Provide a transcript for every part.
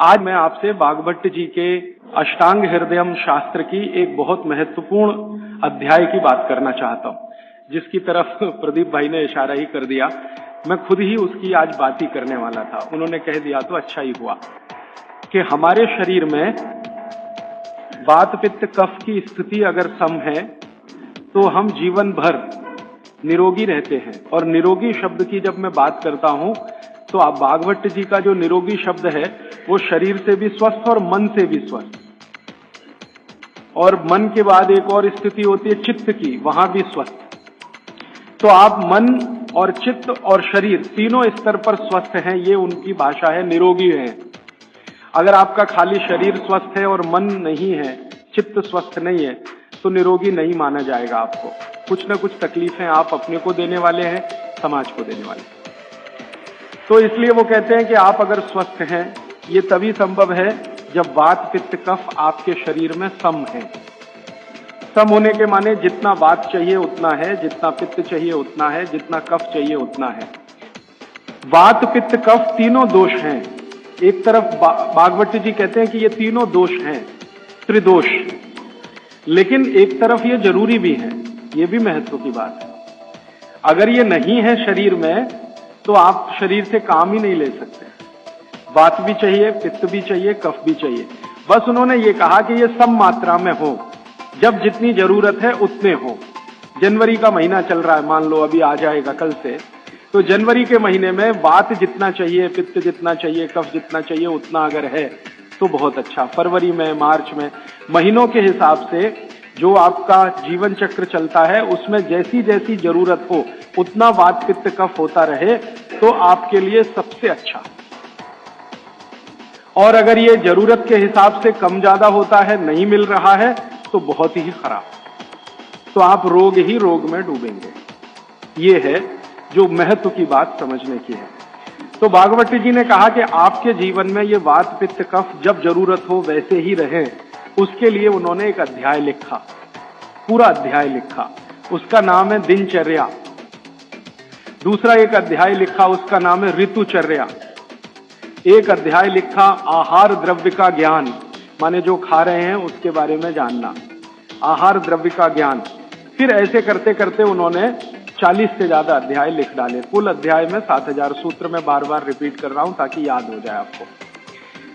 आज मैं आपसे भागवत जी के अष्टांग हृदयम शास्त्र की एक बहुत महत्वपूर्ण अध्याय की बात करना चाहता हूं, जिसकी तरफ प्रदीप भाई ने इशारा ही कर दिया। मैं खुद ही उसकी आज बात ही करने वाला था, उन्होंने कह दिया तो अच्छा ही हुआ कि हमारे शरीर में वात पित्त कफ की स्थिति अगर सम है तो हम जीवन भर निरोगी रहते हैं। और निरोगी शब्द की जब मैं बात करता हूं तो आप भागवत जी का जो निरोगी शब्द है वो शरीर से भी स्वस्थ और मन से भी स्वस्थ, और मन के बाद एक और स्थिति होती है चित्त की, वहां भी स्वस्थ। तो आप मन और चित्त और शरीर तीनों स्तर पर स्वस्थ हैं, ये उनकी भाषा है, निरोगी है। अगर आपका खाली शरीर स्वस्थ है और मन नहीं है, चित्त स्वस्थ नहीं है, तो निरोगी नहीं माना जाएगा। आपको कुछ न कुछ तकलीफें आप अपने को देने वाले हैं, समाज को देने वाले हैं। तो इसलिए वो कहते हैं कि आप अगर स्वस्थ हैं, ये तभी संभव है जब वात पित्त कफ आपके शरीर में सम है। सम होने के माने जितना वात चाहिए उतना है, जितना पित्त चाहिए उतना है, जितना कफ चाहिए उतना है। वात पित्त कफ तीनों दोष हैं। एक तरफ भागवत जी कहते हैं कि ये तीनों दोष हैं, त्रिदोष, लेकिन एक तरफ ये जरूरी भी है, ये भी महत्व की बात है। अगर ये नहीं है शरीर में तो आप शरीर से काम ही नहीं ले सकते। वात भी चाहिए, पित्त भी चाहिए, कफ भी चाहिए। बस उन्होंने ये कहा कि ये सम मात्रा में हो, जब जितनी जरूरत है उतने हो। जनवरी का महीना चल रहा है, मान लो अभी आ जाएगा कल से, तो जनवरी के महीने में वात जितना चाहिए, पित्त जितना चाहिए, कफ जितना चाहिए उतना अगर है तो बहुत अच्छा। फरवरी में, मार्च में, महीनों के हिसाब से जो आपका जीवन चक्र चलता है उसमें जैसी जैसी जरूरत हो उतना वात पित्त कफ होता रहे तो आपके लिए सबसे अच्छा। और अगर ये जरूरत के हिसाब से कम ज्यादा होता है, नहीं मिल रहा है, तो बहुत ही खराब, तो आप रोग ही रोग में डूबेंगे। ये है जो महत्व की बात समझने की है। तो भागवत जी ने कहा कि आपके जीवन में ये वात पित्त कफ जब जरूरत हो वैसे ही रहे, उसके लिए उन्होंने एक अध्याय लिखा, पूरा अध्याय लिखा। उसका नाम है दिनचर्या। दूसरा एक अध्याय लिखा, उसका नाम है ऋतुचर्या। एक अध्याय लिखा आहार द्रव्य का ज्ञान, माने जो खा रहे हैं उसके बारे में जानना, आहार द्रव्य का ज्ञान। फिर ऐसे करते करते उन्होंने 40 से ज्यादा अध्याय लिख डाले। कुल अध्याय में 7000 सूत्र में बार बार रिपीट कर रहा हूं ताकि याद हो जाए आपको।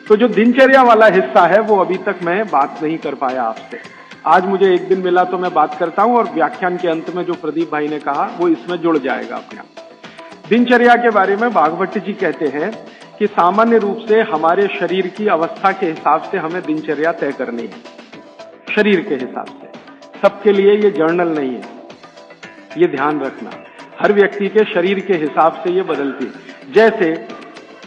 तो जो दिनचर्या वाला हिस्सा है वो अभी तक मैं बात नहीं कर पाया आपसे। आज मुझे एक दिन मिला तो मैं बात करता हूं, और व्याख्यान के अंत में जो प्रदीप भाई ने कहा वो इसमें जुड़ जाएगा अपने आप। दिनचर्या के बारे में भागवत जी कहते हैं कि सामान्य रूप से हमारे शरीर की अवस्था के हिसाब से हमें दिनचर्या तय करनी है, शरीर के हिसाब से। सबके लिए ये जर्नल नहीं है, ये ध्यान रखना। हर व्यक्ति के शरीर के हिसाब से ये बदलती है। जैसे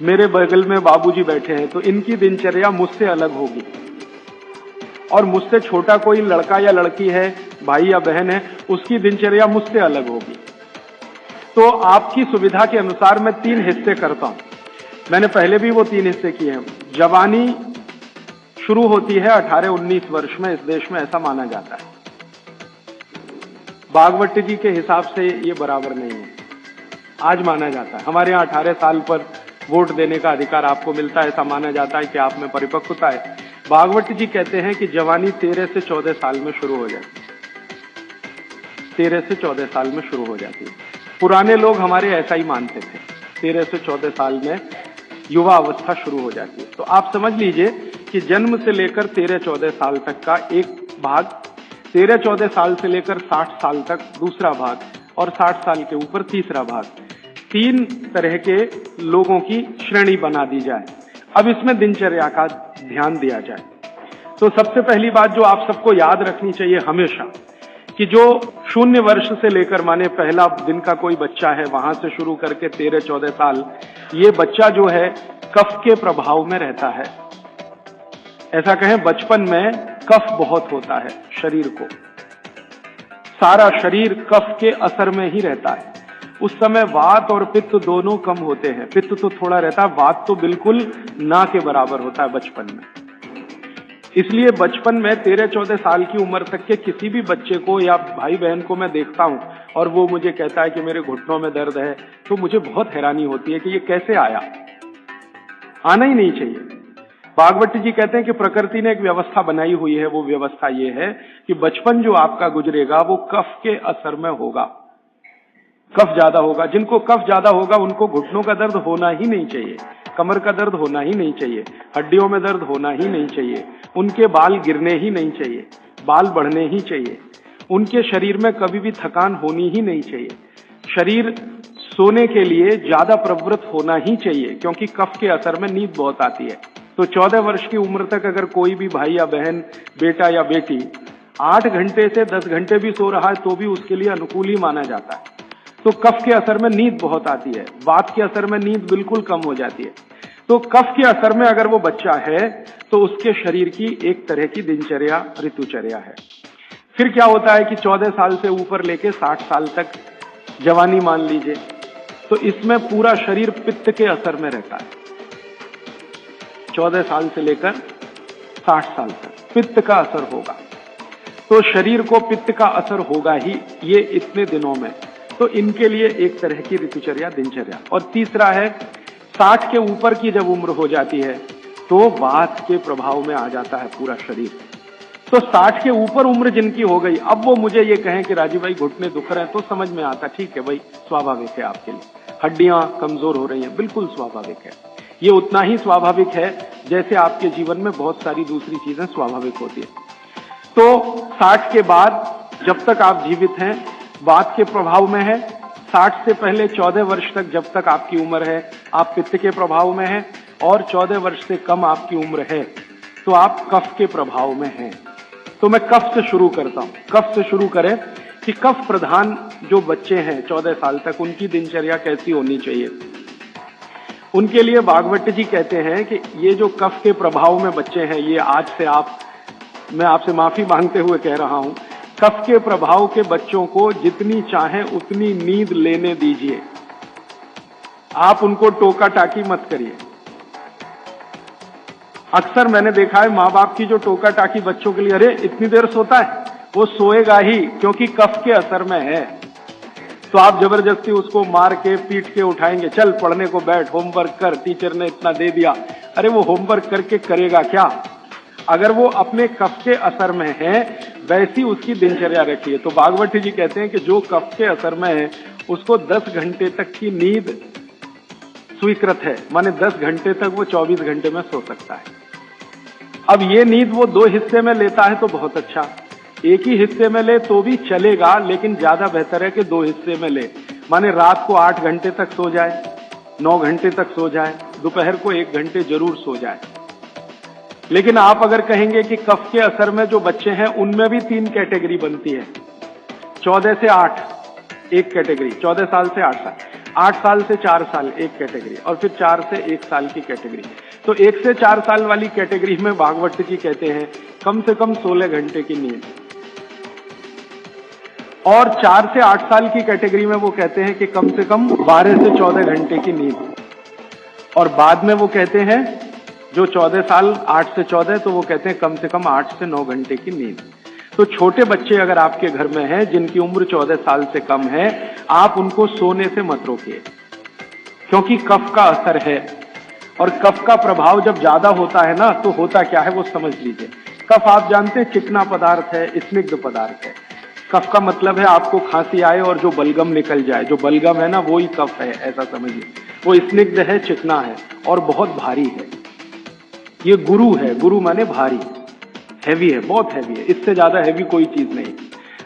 मेरे बगल में बाबूजी बैठे हैं तो इनकी दिनचर्या मुझसे अलग होगी, और मुझसे छोटा कोई लड़का या लड़की है, भाई या बहन है, उसकी दिनचर्या मुझसे अलग होगी। तो आपकी सुविधा के अनुसार मैं 3 हिस्से करता हूं। मैंने पहले भी वो 3 हिस्से किए हैं। जवानी शुरू होती है 18-19 वर्ष में, इस देश में ऐसा माना जाता है। भागवत जी के हिसाब से ये बराबर नहीं है, आज माना जाता है। हमारे यहाँ 18 साल पर वोट देने का अधिकार आपको मिलता है, ऐसा माना जाता है कि आप में परिपक्वता है। भागवत जी कहते हैं कि जवानी 13 से 14 साल में शुरू हो जाती है। 13 से 14 साल में शुरू हो जाती है। पुराने लोग हमारे ऐसा ही मानते थे, 13 से 14 साल में युवा अवस्था शुरू हो जाती है। तो आप समझ लीजिए कि जन्म से लेकर 13-14 साल तक का एक भाग, 13-14 साल से लेकर 60 साल तक दूसरा भाग, और 60 साल के ऊपर तीसरा भाग। 3 तरह के लोगों की श्रेणी बना दी जाए। अब इसमें दिनचर्या का ध्यान दिया जाए। तो सबसे पहली बात जो आप सबको याद रखनी चाहिए हमेशा, कि जो 0 वर्ष से लेकर, माने पहला दिन का कोई बच्चा है, वहां से शुरू करके 13-14 साल, ये बच्चा जो है कफ के प्रभाव में रहता है। ऐसा कहें, बचपन में कफ बहुत होता है शरीर को, सारा शरीर कफ के असर में ही रहता है। उस समय वात और पित्त दोनों कम होते हैं। पित्त तो थोड़ा रहता है, वात तो बिल्कुल ना के बराबर होता है बचपन में। इसलिए बचपन में 13-14 साल की उम्र तक के किसी भी बच्चे को या भाई बहन को मैं देखता हूं और वो मुझे कहता है कि मेरे घुटनों में दर्द है, तो मुझे बहुत हैरानी होती है कि ये कैसे आया। आना ही नहीं चाहिए। भागवत जी कहते हैं कि प्रकृति ने एक व्यवस्था बनाई हुई है, वो व्यवस्था ये है कि बचपन जो आपका गुजरेगा वो कफ के असर में होगा। कफ ज्यादा होगा, जिनको कफ ज्यादा होगा उनको घुटनों का दर्द होना ही नहीं चाहिए, कमर का दर्द होना ही नहीं चाहिए, हड्डियों में दर्द होना ही नहीं चाहिए, उनके बाल गिरने ही नहीं चाहिए, बाल बढ़ने ही चाहिए, उनके शरीर में कभी भी थकान होनी ही नहीं चाहिए, शरीर सोने के लिए ज्यादा प्रवृत्त होना ही चाहिए, क्योंकि कफ के असर में नींद बहुत आती है। तो 14 वर्ष की उम्र तक अगर कोई भी भाई या बहन, बेटा या बेटी 8 घंटे से 10 घंटे भी सो रहा है तो भी उसके लिए अनुकूल ही माना जाता है। तो कफ के असर में नींद बहुत आती है, वात के असर में नींद बिल्कुल कम हो जाती है। तो कफ के असर में अगर वो बच्चा है तो उसके शरीर की एक तरह की दिनचर्या ऋतुचर्या है। फिर क्या होता है कि 14 साल से ऊपर लेके 60 साल तक जवानी मान लीजिए, तो इसमें पूरा शरीर पित्त के असर में रहता है। 14 साल से लेकर 60 साल तक पित्त का असर होगा, तो शरीर को पित्त का असर होगा ही ये इतने दिनों में। तो इनके लिए एक तरह की ऋतुचर्या, दिनचर्या। और तीसरा है 60 के ऊपर की जब उम्र हो जाती है तो वात के प्रभाव में आ जाता है पूरा शरीर। तो 60 के ऊपर उम्र जिनकी हो गई, अब वो मुझे ये कहें कि राजीव भाई घुटने दुख रहे हैं, तो समझ में आता, ठीक है भाई, स्वाभाविक है आपके लिए, हड्डियां कमजोर हो रही हैं, बिल्कुल स्वाभाविक है। ये उतना ही स्वाभाविक है जैसे आपके जीवन में बहुत सारी दूसरी चीजें स्वाभाविक होती है। तो 60 के बाद जब तक आप जीवित हैं वात के प्रभाव में है, 60 से पहले 14 वर्ष तक जब तक आपकी उम्र है आप पित्त के प्रभाव में हैं, और 14 वर्ष से कम आपकी उम्र है तो आप कफ के प्रभाव में हैं। तो मैं कफ से शुरू करता हूं। कफ से शुरू करें कि कफ प्रधान जो बच्चे हैं 14 साल तक, उनकी दिनचर्या कैसी होनी चाहिए। उनके लिए भागवत जी कहते हैं कि ये जो कफ के प्रभाव में बच्चे हैं, ये आज से मैं आपसे माफी मांगते हुए कह रहा हूं, कफ के प्रभाव के बच्चों को जितनी चाहे उतनी नींद लेने दीजिए, आप उनको टोका टाकी मत करिए। अक्सर मैंने देखा है माँ बाप की जो टोका टाकी बच्चों के लिए, अरे इतनी देर सोता है, वो सोएगा ही क्योंकि कफ के असर में है। तो आप जबरदस्ती उसको मार के पीट के उठाएंगे, चल पढ़ने को बैठ, होमवर्क कर, टीचर ने इतना दे दिया। अरे वो होमवर्क करके करेगा क्या? अगर वो अपने कफ के असर में है वैसी उसकी दिनचर्या रखिए। तो भागवत जी कहते हैं कि जो कफ के असर में है उसको 10 घंटे तक की नींद स्वीकृत है, माने 10 घंटे तक वो 24 घंटे में सो सकता है। अब ये नींद वो 2 हिस्से में लेता है तो बहुत अच्छा, एक ही हिस्से में ले तो भी चलेगा, लेकिन ज्यादा बेहतर है कि 2 हिस्से में ले। माने रात को 8 घंटे तक सो जाए, 9 घंटे तक सो जाए, दोपहर को 1 घंटे जरूर सो जाए। लेकिन आप अगर कहेंगे कि कफ के असर में जो बच्चे हैं उनमें भी 3 कैटेगरी बनती है। 14 से 8 एक कैटेगरी, 14 साल से 8 साल, 8 साल से 4 साल एक कैटेगरी, और फिर 4 से 1 साल की कैटेगरी। तो 1 से 4 साल वाली कैटेगरी में भागवत जी कहते हैं कम से कम 16 घंटे की नींद, और 4 से 8 साल की कैटेगरी में वो कहते हैं कि कम से कम 12 से 14 घंटे की नींद। और बाद में वो कहते हैं जो 14 साल 8 से 14, तो वो कहते हैं कम से कम 8 से 9 घंटे की नींद। तो छोटे बच्चे अगर आपके घर में हैं जिनकी उम्र 14 साल से कम है, आप उनको सोने से मत रोकिए, क्योंकि कफ का असर है। और कफ का प्रभाव जब ज्यादा होता है ना, तो होता क्या है वो समझ लीजिए। कफ आप जानते हैं चिकना पदार्थ है, स्निग्ध पदार्थ है। कफ का मतलब है आपको खांसी आए और जो बलगम निकल जाए, जो बलगम है ना वो ही कफ है, ऐसा समझिए। वो स्निग्ध है, चिकना है और बहुत भारी है। ये गुरु है, गुरु माने भारी, हैवी है, बहुत हैवी है, इससे ज्यादा हैवी कोई चीज नहीं।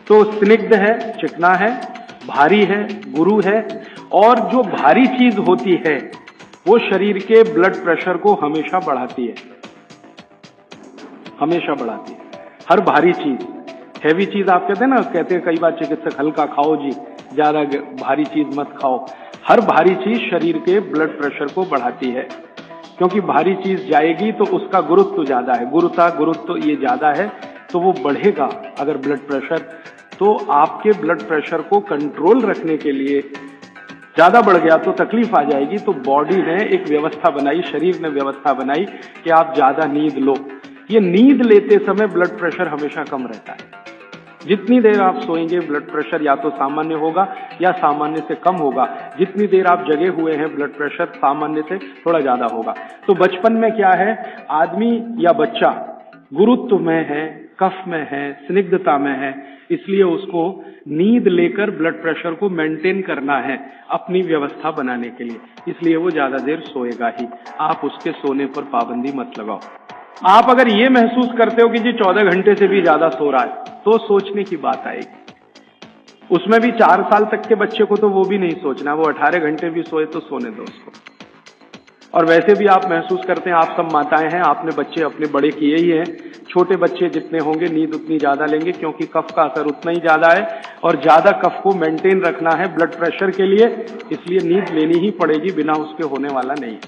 तो स्निग्ध है, चिकना है, भारी है, गुरु है। और जो भारी चीज होती है वो शरीर के ब्लड प्रेशर को हमेशा बढ़ाती है, हमेशा बढ़ाती है। हर भारी चीज, हैवी चीज आप कहते हैं ना, कहते हैं कई बार चिकित्सक हल्का खाओ जी, ज्यादा भारी चीज मत खाओ। हर भारी चीज शरीर के ब्लड प्रेशर को बढ़ाती है, क्योंकि भारी चीज जाएगी तो उसका गुरुत्व ज्यादा है, गुरुत्व ये ज्यादा है, तो वो बढ़ेगा। अगर ब्लड प्रेशर, तो आपके ब्लड प्रेशर को कंट्रोल रखने के लिए ज्यादा बढ़ गया तो तकलीफ आ जाएगी। तो बॉडी ने एक व्यवस्था बनाई, शरीर ने व्यवस्था बनाई कि आप ज्यादा नींद लो। ये नींद लेते समय ब्लड प्रेशर हमेशा कम रहता है। जितनी देर आप सोएंगे ब्लड प्रेशर या तो सामान्य होगा या सामान्य से कम होगा। जितनी देर आप जगे हुए हैं ब्लड प्रेशर सामान्य से थोड़ा ज्यादा होगा। तो बचपन में क्या है, आदमी या बच्चा गुरुत्व में है, कफ में है, स्निग्धता में है, इसलिए उसको नींद लेकर ब्लड प्रेशर को मेंटेन करना है अपनी व्यवस्था बनाने के लिए, इसलिए वो ज्यादा देर सोएगा ही। आप उसके सोने पर पाबंदी मत लगाओ। आप अगर ये महसूस करते हो कि जी 14 घंटे से भी ज्यादा सो रहा है, तो सोचने की बात आएगी। उसमें भी 4 साल तक के बच्चे को तो वो भी नहीं सोचना, वो 18 घंटे भी सोए तो सोने दो उसको। और वैसे भी आप महसूस करते हैं, आप सब माताएं हैं, आपने बच्चे अपने बड़े किए ही हैं, छोटे बच्चे जितने होंगे नींद उतनी ज्यादा लेंगे, क्योंकि कफ का असर उतना ही ज्यादा है और ज्यादा कफ को मेंटेन रखना है ब्लड प्रेशर के लिए, इसलिए नींद लेनी ही पड़ेगी, बिना उसके होने वाला नहीं है।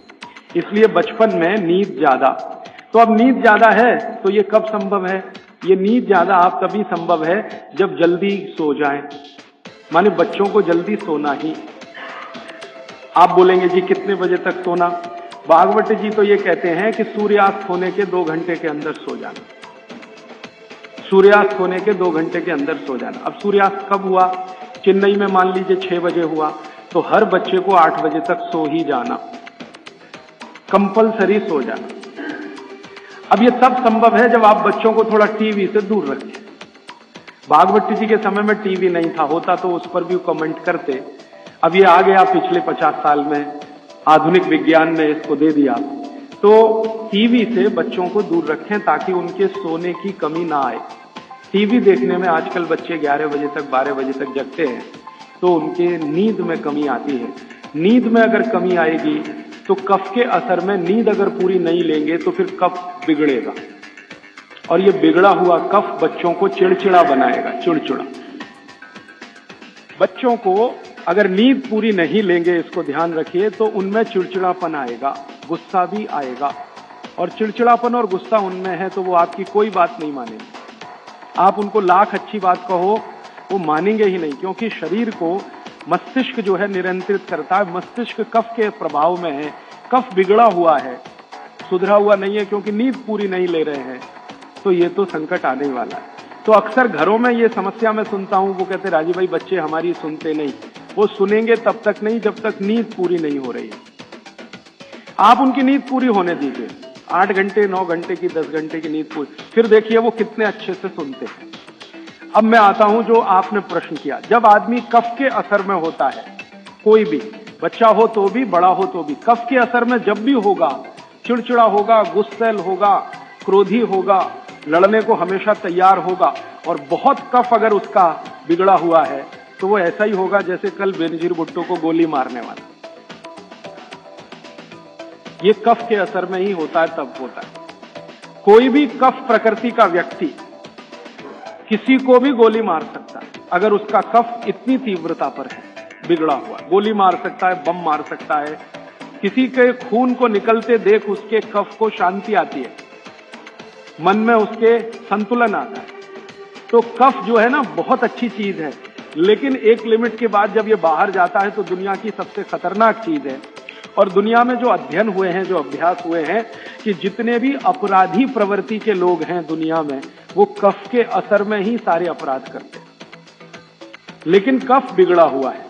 इसलिए बचपन में नींद ज्यादा। तो अब नींद ज्यादा है तो ये कब संभव है? ये नींद ज्यादा आप तभी संभव है जब जल्दी सो जाएं, माने बच्चों को जल्दी सोना ही। आप बोलेंगे जी कितने बजे तक सोना? भागवत जी तो ये कहते हैं कि सूर्यास्त होने के 2 घंटे के अंदर सो जाना। सूर्यास्त होने के 2 घंटे के अंदर सो जाना। अब सूर्यास्त कब हुआ? चेन्नई में मान लीजिए 6 बजे हुआ, तो हर बच्चे को 8 बजे तक सो ही जाना, कंपलसरी सो जाना। अब ये तब संभव है जब आप बच्चों को थोड़ा टीवी से दूर रखें। भागवत जी के समय में टीवी नहीं था, होता तो उस पर भी कमेंट करते। अब ये आ गया पिछले 50 साल में, आधुनिक विज्ञान ने इसको दे दिया। तो टीवी से बच्चों को दूर रखें ताकि उनके सोने की कमी ना आए। टीवी देखने में आजकल बच्चे 11 बजे तक 12 बजे तक जगते हैं, तो उनके नींद में कमी आती है। नींद में अगर कमी आएगी तो कफ के असर में नींद अगर पूरी नहीं लेंगे तो फिर कफ बिगड़ेगा, और ये बिगड़ा हुआ कफ बच्चों को चिड़चिड़ा बनाएगा, चिड़चिड़ा। बच्चों को अगर नींद पूरी नहीं लेंगे, इसको ध्यान रखिए, तो उनमें चिड़चिड़ापन आएगा, गुस्सा भी आएगा। और चिड़चिड़ापन और गुस्सा उनमें है तो वो आपकी कोई बात नहीं मानेंगे। आप उनको लाख अच्छी बात कहो, वो मानेंगे ही नहीं, क्योंकि शरीर को मस्तिष्क जो है नियंत्रित करता है। मस्तिष्क कफ के प्रभाव में है, कफ बिगड़ा हुआ है, सुधरा हुआ नहीं है, क्योंकि नींद पूरी नहीं ले रहे हैं, तो ये तो संकट आने वाला है। तो अक्सर घरों में ये समस्या मैं सुनता हूं, वो कहते राजीव भाई बच्चे हमारी सुनते नहीं। वो सुनेंगे तब तक नहीं जब तक नींद पूरी नहीं हो रही है। आप उनकी नींद पूरी होने दीजिए, 8 घंटे 9 घंटे की 10 घंटे की नींद पूरी, फिर देखिए वो कितने अच्छे से सुनते हैं। अब मैं आता हूं जो आपने प्रश्न किया, जब आदमी कफ के असर में होता है, कोई भी बच्चा हो तो भी बड़ा हो तो भी, कफ के असर में जब भी होगा, चिड़चिड़ा होगा, गुस्सैल होगा, क्रोधी होगा, लड़ने को हमेशा तैयार होगा, और बहुत कफ अगर उसका बिगड़ा हुआ है तो वो ऐसा ही होगा जैसे कल बेनजीर भुट्टो को गोली मारने वाला। ये कफ के असर में ही होता है, तब होता है। कोई भी कफ प्रकृति का व्यक्ति किसी को भी गोली मार सकता है, अगर उसका कफ इतनी तीव्रता पर है, बिगड़ा हुआ, गोली मार सकता है, बम मार सकता है। किसी के खून को निकलते देख उसके कफ को शांति आती है, मन में उसके संतुलन आता है। तो कफ जो है ना बहुत अच्छी चीज है, लेकिन एक लिमिट के बाद जब ये बाहर जाता है तो दुनिया की सबसे खतरनाक चीज है। और दुनिया में जो अध्ययन हुए हैं, जो अभ्यास हुए हैं, कि जितने भी अपराधी प्रवृत्ति के लोग हैं दुनिया में, वो कफ के असर में ही सारे अपराध करते हैं। लेकिन कफ बिगड़ा हुआ है,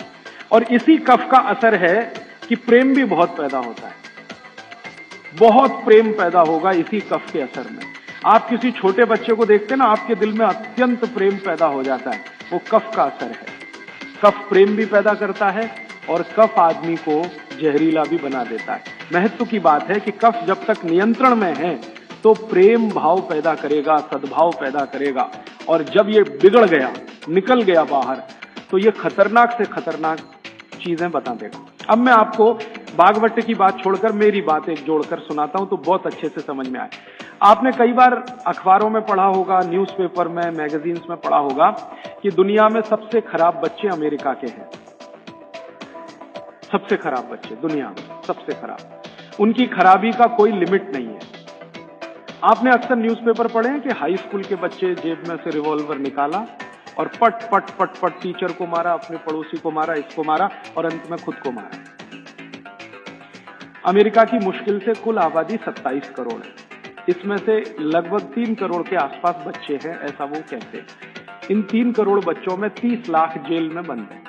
और इसी कफ का असर है कि प्रेम भी बहुत पैदा होता है। बहुत प्रेम पैदा होगा इसी कफ के असर में। आप किसी छोटे बच्चे को देखते हैं ना, आपके दिल में अत्यंत प्रेम पैदा हो जाता है, वो कफ का असर है। कफ प्रेम भी पैदा करता है और कफ आदमी को जहरीला भी बना देता है। महत्व की बात है कि कफ जब तक नियंत्रण में है तो प्रेम भाव पैदा करेगा, सद्भाव पैदा करेगा, और जब ये बिगड़ गया, निकल गया बाहर, तो ये खतरनाक से खतरनाक चीजें बता देगा। अब मैं आपको भागवत की बात छोड़कर मेरी बात एक जोड़कर सुनाता हूं तो बहुत अच्छे से समझ में आए। आपने कई बार अखबारों में पढ़ा होगा, न्यूज़पेपर में, मैगजीन्स में पढ़ा होगा कि दुनिया में सबसे खराब बच्चे अमेरिका के हैं। सबसे खराब बच्चे दुनिया में, सबसे खराब। उनकी खराबी का कोई लिमिट नहीं है। आपने अक्सर न्यूज़पेपर पढ़े हैं कि हाई स्कूल के बच्चे जेब में से रिवॉल्वर निकाला और पट पट पट पट टीचर को मारा, अपने पड़ोसी को मारा, इसको मारा, और अंत में खुद को मारा। अमेरिका की मुश्किल से कुल आबादी 27 करोड़ है, इसमें से लगभग 3 करोड़ के आसपास बच्चे हैं, ऐसा वो कहते हैं। इन 3 करोड़ बच्चों में 30 लाख जेल में बंद हैं,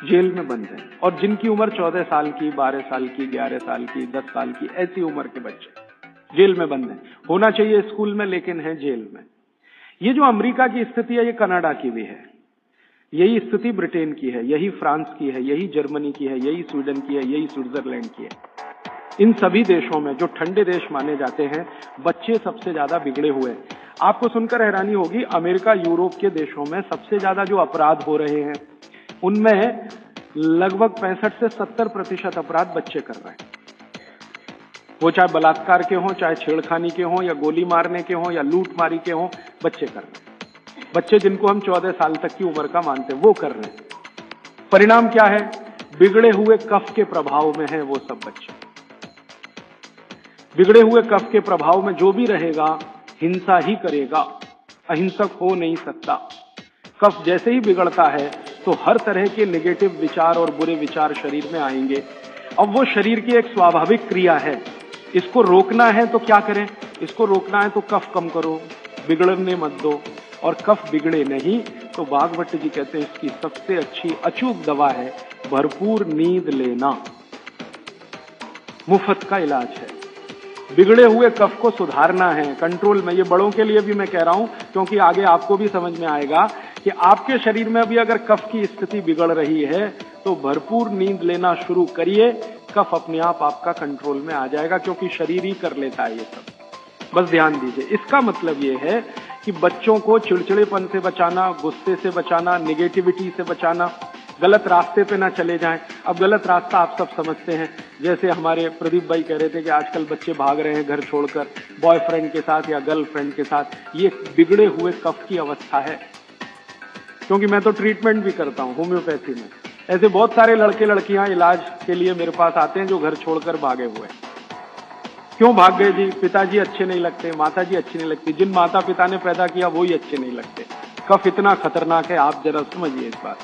जेल में बंद हैं। और जिनकी उम्र 14 साल की, 12 साल की, 11 साल की, 10 साल की, ऐसी उम्र के बच्चे जेल में बंद हैं। होना चाहिए स्कूल में, लेकिन है जेल में। ये जो अमेरिका की स्थिति है, ये कनाडा की भी है, यही स्थिति ब्रिटेन की है, यही फ्रांस की है, यही जर्मनी की है, यही स्वीडन की है, यही स्विट्जरलैंड की है। इन सभी देशों में, जो ठंडे देश माने जाते हैं, बच्चे सबसे ज्यादा बिगड़े हुए हैं। आपको सुनकर हैरानी होगी, अमेरिका, यूरोप के देशों में सबसे ज्यादा जो अपराध हो रहे हैं, उनमें लगभग 65 से 70% अपराध बच्चे कर रहे हैं। वो चाहे बलात्कार के हों, चाहे छेड़खानी के हों, या गोली मारने के हों, या लूटमारी के हों, बच्चे कर रहे हैं। बच्चे जिनको हम 14 साल तक की उम्र का मानते हैं, वो कर रहे हैं। परिणाम क्या है? बिगड़े हुए कफ के प्रभाव में है वो सब बच्चे। बिगड़े हुए कफ के प्रभाव में जो भी रहेगा, हिंसा ही करेगा, अहिंसक हो नहीं सकता। कफ जैसे ही बिगड़ता है तो हर तरह के नेगेटिव विचार और बुरे विचार शरीर में आएंगे। अब वो शरीर की एक स्वाभाविक क्रिया है, इसको रोकना है तो क्या करें? इसको रोकना है तो कफ कम करो, बिगड़ने मत दो। और कफ बिगड़े नहीं तो भागवत जी कहते हैं इसकी सबसे अच्छी अचूक दवा है भरपूर नींद लेना। मुफ्त का इलाज है। बिगड़े हुए कफ को सुधारना है, कंट्रोल में। ये बड़ों के लिए भी मैं कह रहा हूं, क्योंकि आगे आपको भी समझ में आएगा कि आपके शरीर में भी अगर कफ की स्थिति बिगड़ रही है तो भरपूर नींद लेना शुरू करिए। कफ अपने आप आपका कंट्रोल में आ जाएगा, क्योंकि शरीर ही कर लेता है ये सब। बस ध्यान दीजिए। इसका मतलब ये है कि बच्चों को चिड़चिड़ेपन से बचाना, गुस्से से बचाना, निगेटिविटी से बचाना, गलत रास्ते पे ना चले जाएं। अब गलत रास्ता आप सब समझते हैं, जैसे हमारे प्रदीप भाई कह रहे थे कि आजकल बच्चे भाग रहे हैं घर छोड़कर बॉयफ्रेंड के साथ या गर्लफ्रेंड के साथ। ये बिगड़े हुए कफ की अवस्था है। क्योंकि मैं तो ट्रीटमेंट भी करता हूं होम्योपैथी में। ऐसे बहुत सारे लड़के लड़कियां इलाज के लिए मेरे पास आते हैं जो घर छोड़कर भागे हुए हैं। क्यों भाग गए जी? पिताजी अच्छे नहीं लगते, माताजी अच्छी नहीं लगती। जिन माता पिता ने पैदा किया वही अच्छे नहीं लगते। कफ इतना खतरनाक है, आप जरा समझिए इस बात।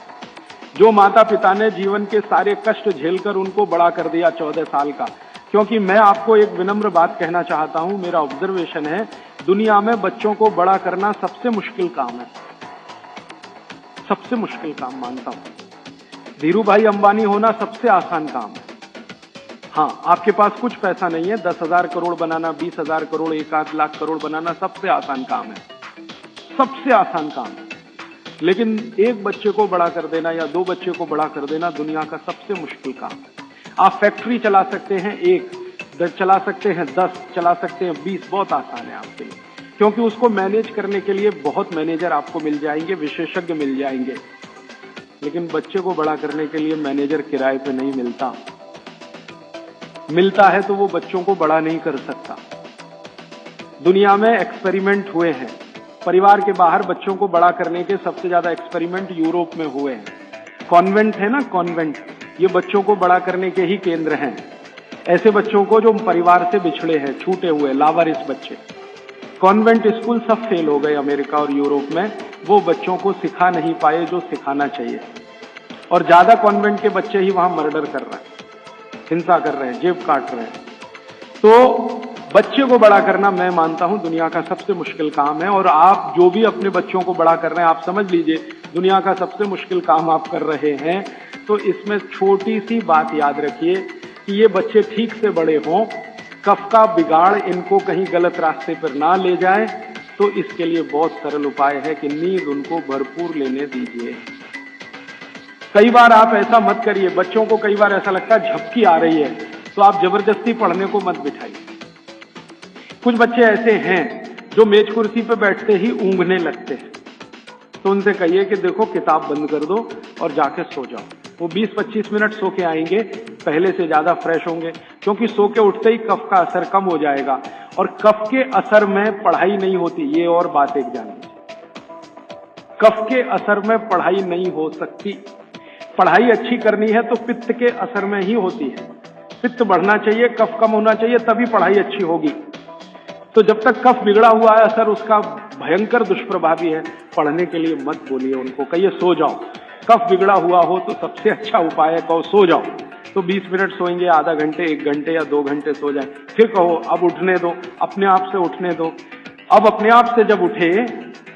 जो माता पिता ने जीवन के सारे कष्ट झेलकर उनको बड़ा कर दिया 14 साल का। क्योंकि मैं आपको एक विनम्र बात कहना चाहता हूं, मेरा ऑब्जर्वेशन है, दुनिया में बच्चों को बड़ा करना सबसे मुश्किल काम है, सबसे मुश्किल काम मानता हूं। धीरू भाई अंबानी होना सबसे आसान काम है। हाँ, आपके पास कुछ पैसा नहीं है, 10,000 करोड़ बनाना, 20,000 करोड़, 1 लाख करोड़ बनाना सबसे आसान काम है, सबसे आसान काम है। लेकिन एक बच्चे को बड़ा कर देना या 2 बच्चे को बड़ा कर देना दुनिया का सबसे मुश्किल काम है। आप फैक्ट्री चला सकते हैं 1, चला सकते हैं 10, चला सकते हैं 20, बहुत आसान है आपके लिए, क्योंकि उसको मैनेज करने के लिए बहुत मैनेजर आपको मिल जाएंगे, विशेषज्ञ मिल जाएंगे। लेकिन बच्चे को बड़ा करने के लिए मैनेजर किराए पे नहीं मिलता। मिलता है तो वो बच्चों को बड़ा नहीं कर सकता। दुनिया में एक्सपेरिमेंट हुए हैं, परिवार के बाहर बच्चों को बड़ा करने के सबसे ज्यादा एक्सपेरिमेंट यूरोप में हुए हैं। कॉन्वेंट है ना, कॉन्वेंट, ये बच्चों को बड़ा करने के ही केंद्र हैं। ऐसे बच्चों को जो परिवार से बिछड़े हैं, छूटे हुए, लावारिस बच्चे। कॉन्वेंट स्कूल सब फेल हो गए अमेरिका और यूरोप में। वो बच्चों को सिखा नहीं पाए जो सिखाना चाहिए। और ज्यादा कॉन्वेंट के बच्चे ही वहां मर्डर कर रहे हैं, हिंसा कर रहे हैं, जेब काट रहे हैं। तो बच्चे को बड़ा करना मैं मानता हूं दुनिया का सबसे मुश्किल काम है। और आप जो भी अपने बच्चों को बड़ा कर रहे हैं, आप समझ लीजिए दुनिया का सबसे मुश्किल काम आप कर रहे हैं। तो इसमें छोटी सी बात याद रखिए कि ये बच्चे ठीक से बड़े हों, कफ का बिगाड़ इनको कहीं गलत रास्ते पर ना ले जाए। तो इसके लिए बहुत सरल उपाय है कि नींद उनको भरपूर लेने दीजिए। कई बार आप ऐसा मत करिए, बच्चों को कई बार ऐसा लगता है झपकी आ रही है, तो आप जबरदस्ती पढ़ने को मत बिठाइए। कुछ बच्चे ऐसे हैं जो मेज कुर्सी पे बैठते ही ऊँघने लगते हैं, तो उनसे कहिए कि देखो किताब बंद कर दो और जाके सो जाओ। वो 20-25 मिनट सो के आएंगे, पहले से ज्यादा फ्रेश होंगे, क्योंकि सो के उठते ही कफ का असर कम हो जाएगा। और कफ के असर में पढ़ाई नहीं होती, ये और बात एक जान लीजिए। कफ के असर में पढ़ाई नहीं हो सकती। पढ़ाई अच्छी करनी है तो पित्त के असर में ही होती है। पित्त बढ़ना चाहिए, कफ कम होना चाहिए, तभी पढ़ाई अच्छी होगी। तो जब तक कफ बिगड़ा हुआ है, असर उसका भयंकर दुष्प्रभावी है। पढ़ने के लिए मत बोलिए उनको, कहिए सो जाओ। कफ बिगड़ा हुआ हो तो सबसे अच्छा उपाय है कहो सो जाओ। तो 20 मिनट सोएंगे, आधा घंटे, 1 घंटे या 2 घंटे सो जाए। फिर कहो अब उठने दो, अपने आप से उठने दो। अब अपने आप से जब उठे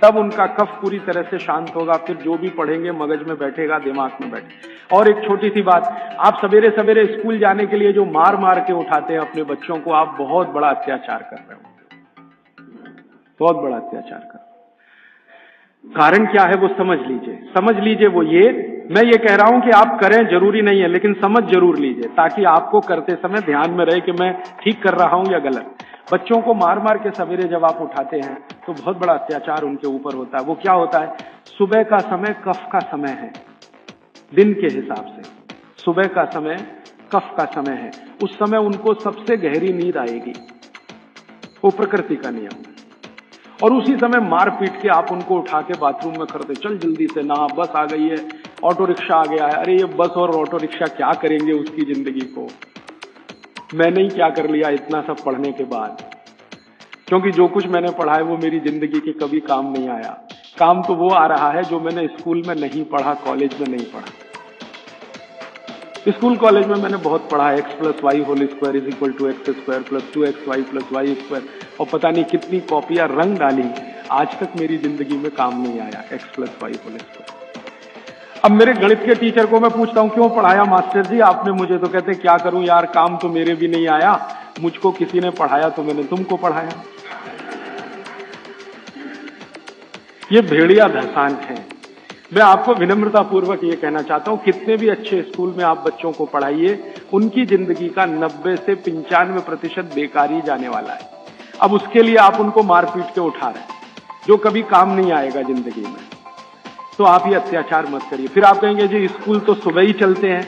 तब उनका कफ पूरी तरह से शांत होगा, फिर जो भी पढ़ेंगे मगज में बैठेगा, दिमाग में बैठेगा। और एक छोटी सी बात, आप सवेरे सवेरे स्कूल जाने के लिए जो मार मार के उठाते हैं अपने बच्चों को, आप बहुत बड़ा अत्याचार कर रहे हो, बहुत बड़ा अत्याचार कर रहे हो। कारण क्या है वो समझ लीजिए वो ये, मैं ये कह रहा हूं कि आप करें जरूरी नहीं है, लेकिन समझ जरूर लीजिए ताकि आपको करते समय ध्यान में रहे कि मैं ठीक कर रहा हूं या गलत। बच्चों को मार मार के सवेरे जब आप उठाते हैं तो बहुत बड़ा अत्याचार उनके ऊपर होता है। वो क्या होता है, सुबह का समय कफ का समय है, दिन के हिसाब से सुबह का समय कफ का समय है, उस समय उनको सबसे गहरी नींद आएगी, वो प्रकृति का नियम है। और उसी समय मार पीट के आप उनको उठा के बाथरूम में करते, चल जल्दी से नहा, बस आ गई है, ऑटो रिक्शा आ गया है। अरे ये बस और ऑटो रिक्शा क्या करेंगे उसकी जिंदगी को, मैंने ही क्या कर लिया इतना सब पढ़ने के बाद, क्योंकि जो कुछ मैंने पढ़ा है वो मेरी जिंदगी के कभी काम नहीं आया। काम तो वो आ रहा है जो मैंने स्कूल में नहीं पढ़ा, कॉलेज में नहीं पढ़ा। स्कूल कॉलेज में मैंने बहुत पढ़ा, x + y whole square = x² + 2xy + y², और पता नहीं कितनी कॉपियां रंग डाली, आज तक मेरी जिंदगी में काम नहीं आया x + y होल स्क्वायर। अब मेरे गणित के टीचर को मैं पूछता हूं क्यों पढ़ाया मास्टर जी आपने मुझे, तो कहते क्या करूं यार, काम तो मेरे भी नहीं आया, मुझको किसी ने पढ़ाया तो मैंने तुमको पढ़ाया। ये भेड़िया धसान है। मैं आपको विनम्रता पूर्वक ये कहना चाहता हूं, कितने भी अच्छे स्कूल में आप बच्चों को पढ़ाइए, उनकी जिंदगी का 90 से 95% बेकार ही जाने वाला है। अब उसके लिए आप उनको मार पीट के उठा रहे हैं जो कभी काम नहीं आएगा जिंदगी में, तो आप ये अत्याचार मत करिए। फिर आप कहेंगे जी स्कूल तो सुबह ही चलते हैं,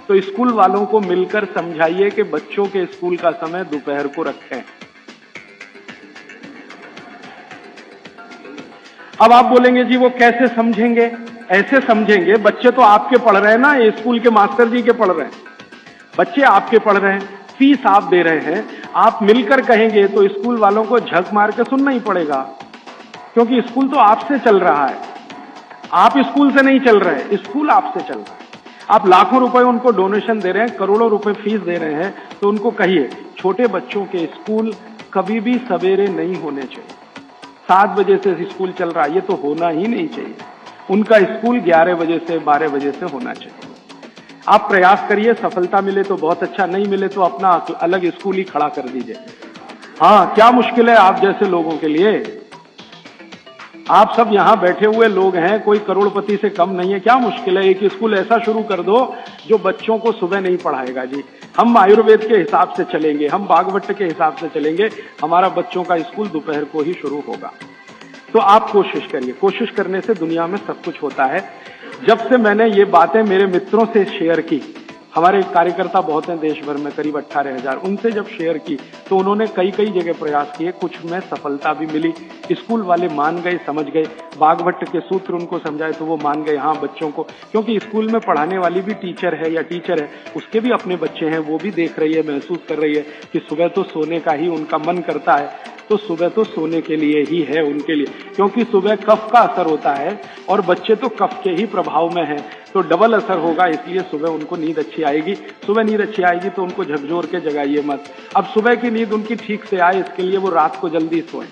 तो स्कूल वालों को मिलकर समझाइए कि बच्चों के स्कूल का समय दोपहर को रखें। अब आप बोलेंगे जी वो कैसे समझेंगे, ऐसे समझेंगे, बच्चे तो आपके पढ़ रहे हैं ना, ये स्कूल के मास्टर जी के पढ़ रहे हैं, बच्चे आपके पढ़ रहे हैं, फीस आप दे रहे हैं, आप मिलकर कहेंगे तो स्कूल वालों को झक मार के सुनना ही पड़ेगा, क्योंकि स्कूल तो आपसे चल रहा है, आप स्कूल से नहीं चल रहे, स्कूल आपसे चल रहा है। आप लाखों रुपए उनको डोनेशन दे रहे हैं, करोड़ों रुपए फीस दे रहे हैं, तो उनको कहिए छोटे बच्चों के स्कूल कभी भी सवेरे नहीं होने चाहिए। 7 बजे से स्कूल चल रहा है, ये तो होना ही नहीं चाहिए। उनका स्कूल 11 बजे से 12 बजे से होना चाहिए। आप प्रयास करिए, सफलता मिले तो बहुत अच्छा, नहीं मिले तो अपना अलग स्कूल ही खड़ा कर दीजिए। हाँ, क्या मुश्किल है आप जैसे लोगों के लिए, आप सब यहां बैठे हुए लोग हैं, कोई करोड़पति से कम नहीं है, क्या मुश्किल है, एक स्कूल ऐसा शुरू कर दो जो बच्चों को सुबह नहीं पढ़ाएगा जी। हम आयुर्वेद के हिसाब से चलेंगे, हम भागवत के हिसाब से चलेंगे, हमारा बच्चों का स्कूल दोपहर को ही शुरू होगा। तो आप कोशिश करिए, कोशिश करने से दुनिया में सब कुछ होता है। जब से मैंने ये बातें मेरे मित्रों से शेयर की, हमारे कार्यकर्ता बहुत हैं देश भर में, करीब 18,000, उनसे जब शेयर की तो उन्होंने कई जगह प्रयास किए, कुछ में सफलता भी मिली, स्कूल वाले मान गए, समझ गए, भागवत के सूत्र उनको समझाए तो वो मान गए। हाँ, बच्चों को, क्योंकि स्कूल में पढ़ाने वाली भी टीचर है या टीचर है, उसके भी अपने बच्चे हैं, वो भी देख रही है, महसूस कर रही है कि सुबह तो सोने का ही उनका मन करता है, तो सुबह तो सोने के लिए ही है उनके लिए, क्योंकि सुबह कफ का असर होता है और बच्चे तो कफ के ही प्रभाव में हैं, तो डबल असर होगा, इसलिए सुबह उनको नींद अच्छी आएगी। सुबह नींद अच्छी आएगी तो उनको झकझोर के जगाइए मत। अब सुबह की नींद उनकी ठीक से आए, इसके लिए वो रात को जल्दी सोएं,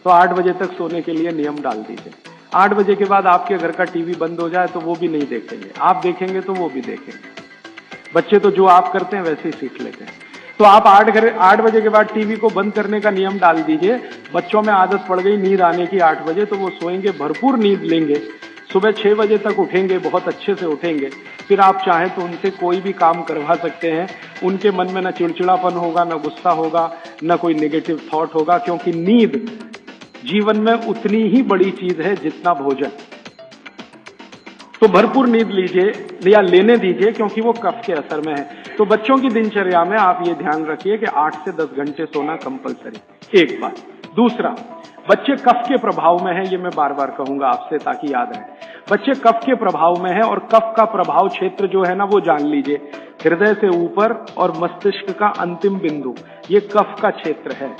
तो 8 बजे तक सोने के लिए नियम डाल दीजिए। 8 बजे के बाद आपके घर का टीवी बंद हो जाए तो वो भी नहीं देखेंगे, आप देखेंगे तो वो भी देखेंगे। बच्चे तो जो आप करते हैं वैसे ही सीख लेते हैं। तो आप 8 बजे के बाद टीवी को बंद करने का नियम डाल दीजिए। बच्चों में आदत पड़ गई नींद आने की 8 बजे, तो वो सोएंगे, भरपूर नींद लेंगे, सुबह 6 बजे तक उठेंगे, बहुत अच्छे से उठेंगे। फिर आप चाहें तो उनसे कोई भी काम करवा सकते हैं, उनके मन में न चिड़चिड़ापन होगा, न गुस्सा होगा, न कोई नेगेटिव थॉट होगा, क्योंकि नींद जीवन में उतनी ही बड़ी चीज है जितना भोजन। तो भरपूर नींद लीजिए या लेने दीजिए, क्योंकि वो कफ के असर में है। तो बच्चों की दिनचर्या में आप ये ध्यान रखिए कि 8 से 10 घंटे सोना कंपलसरी, एक बात। दूसरा, बच्चे कफ के प्रभाव में हैं, ये मैं बार बार कहूंगा आपसे ताकि याद रहे। बच्चे कफ के प्रभाव में हैं और कफ का प्रभाव क्षेत्र जो है ना वो जान लीजिए, हृदय से ऊपर और मस्तिष्क का अंतिम बिंदु, ये कफ का क्षेत्र है।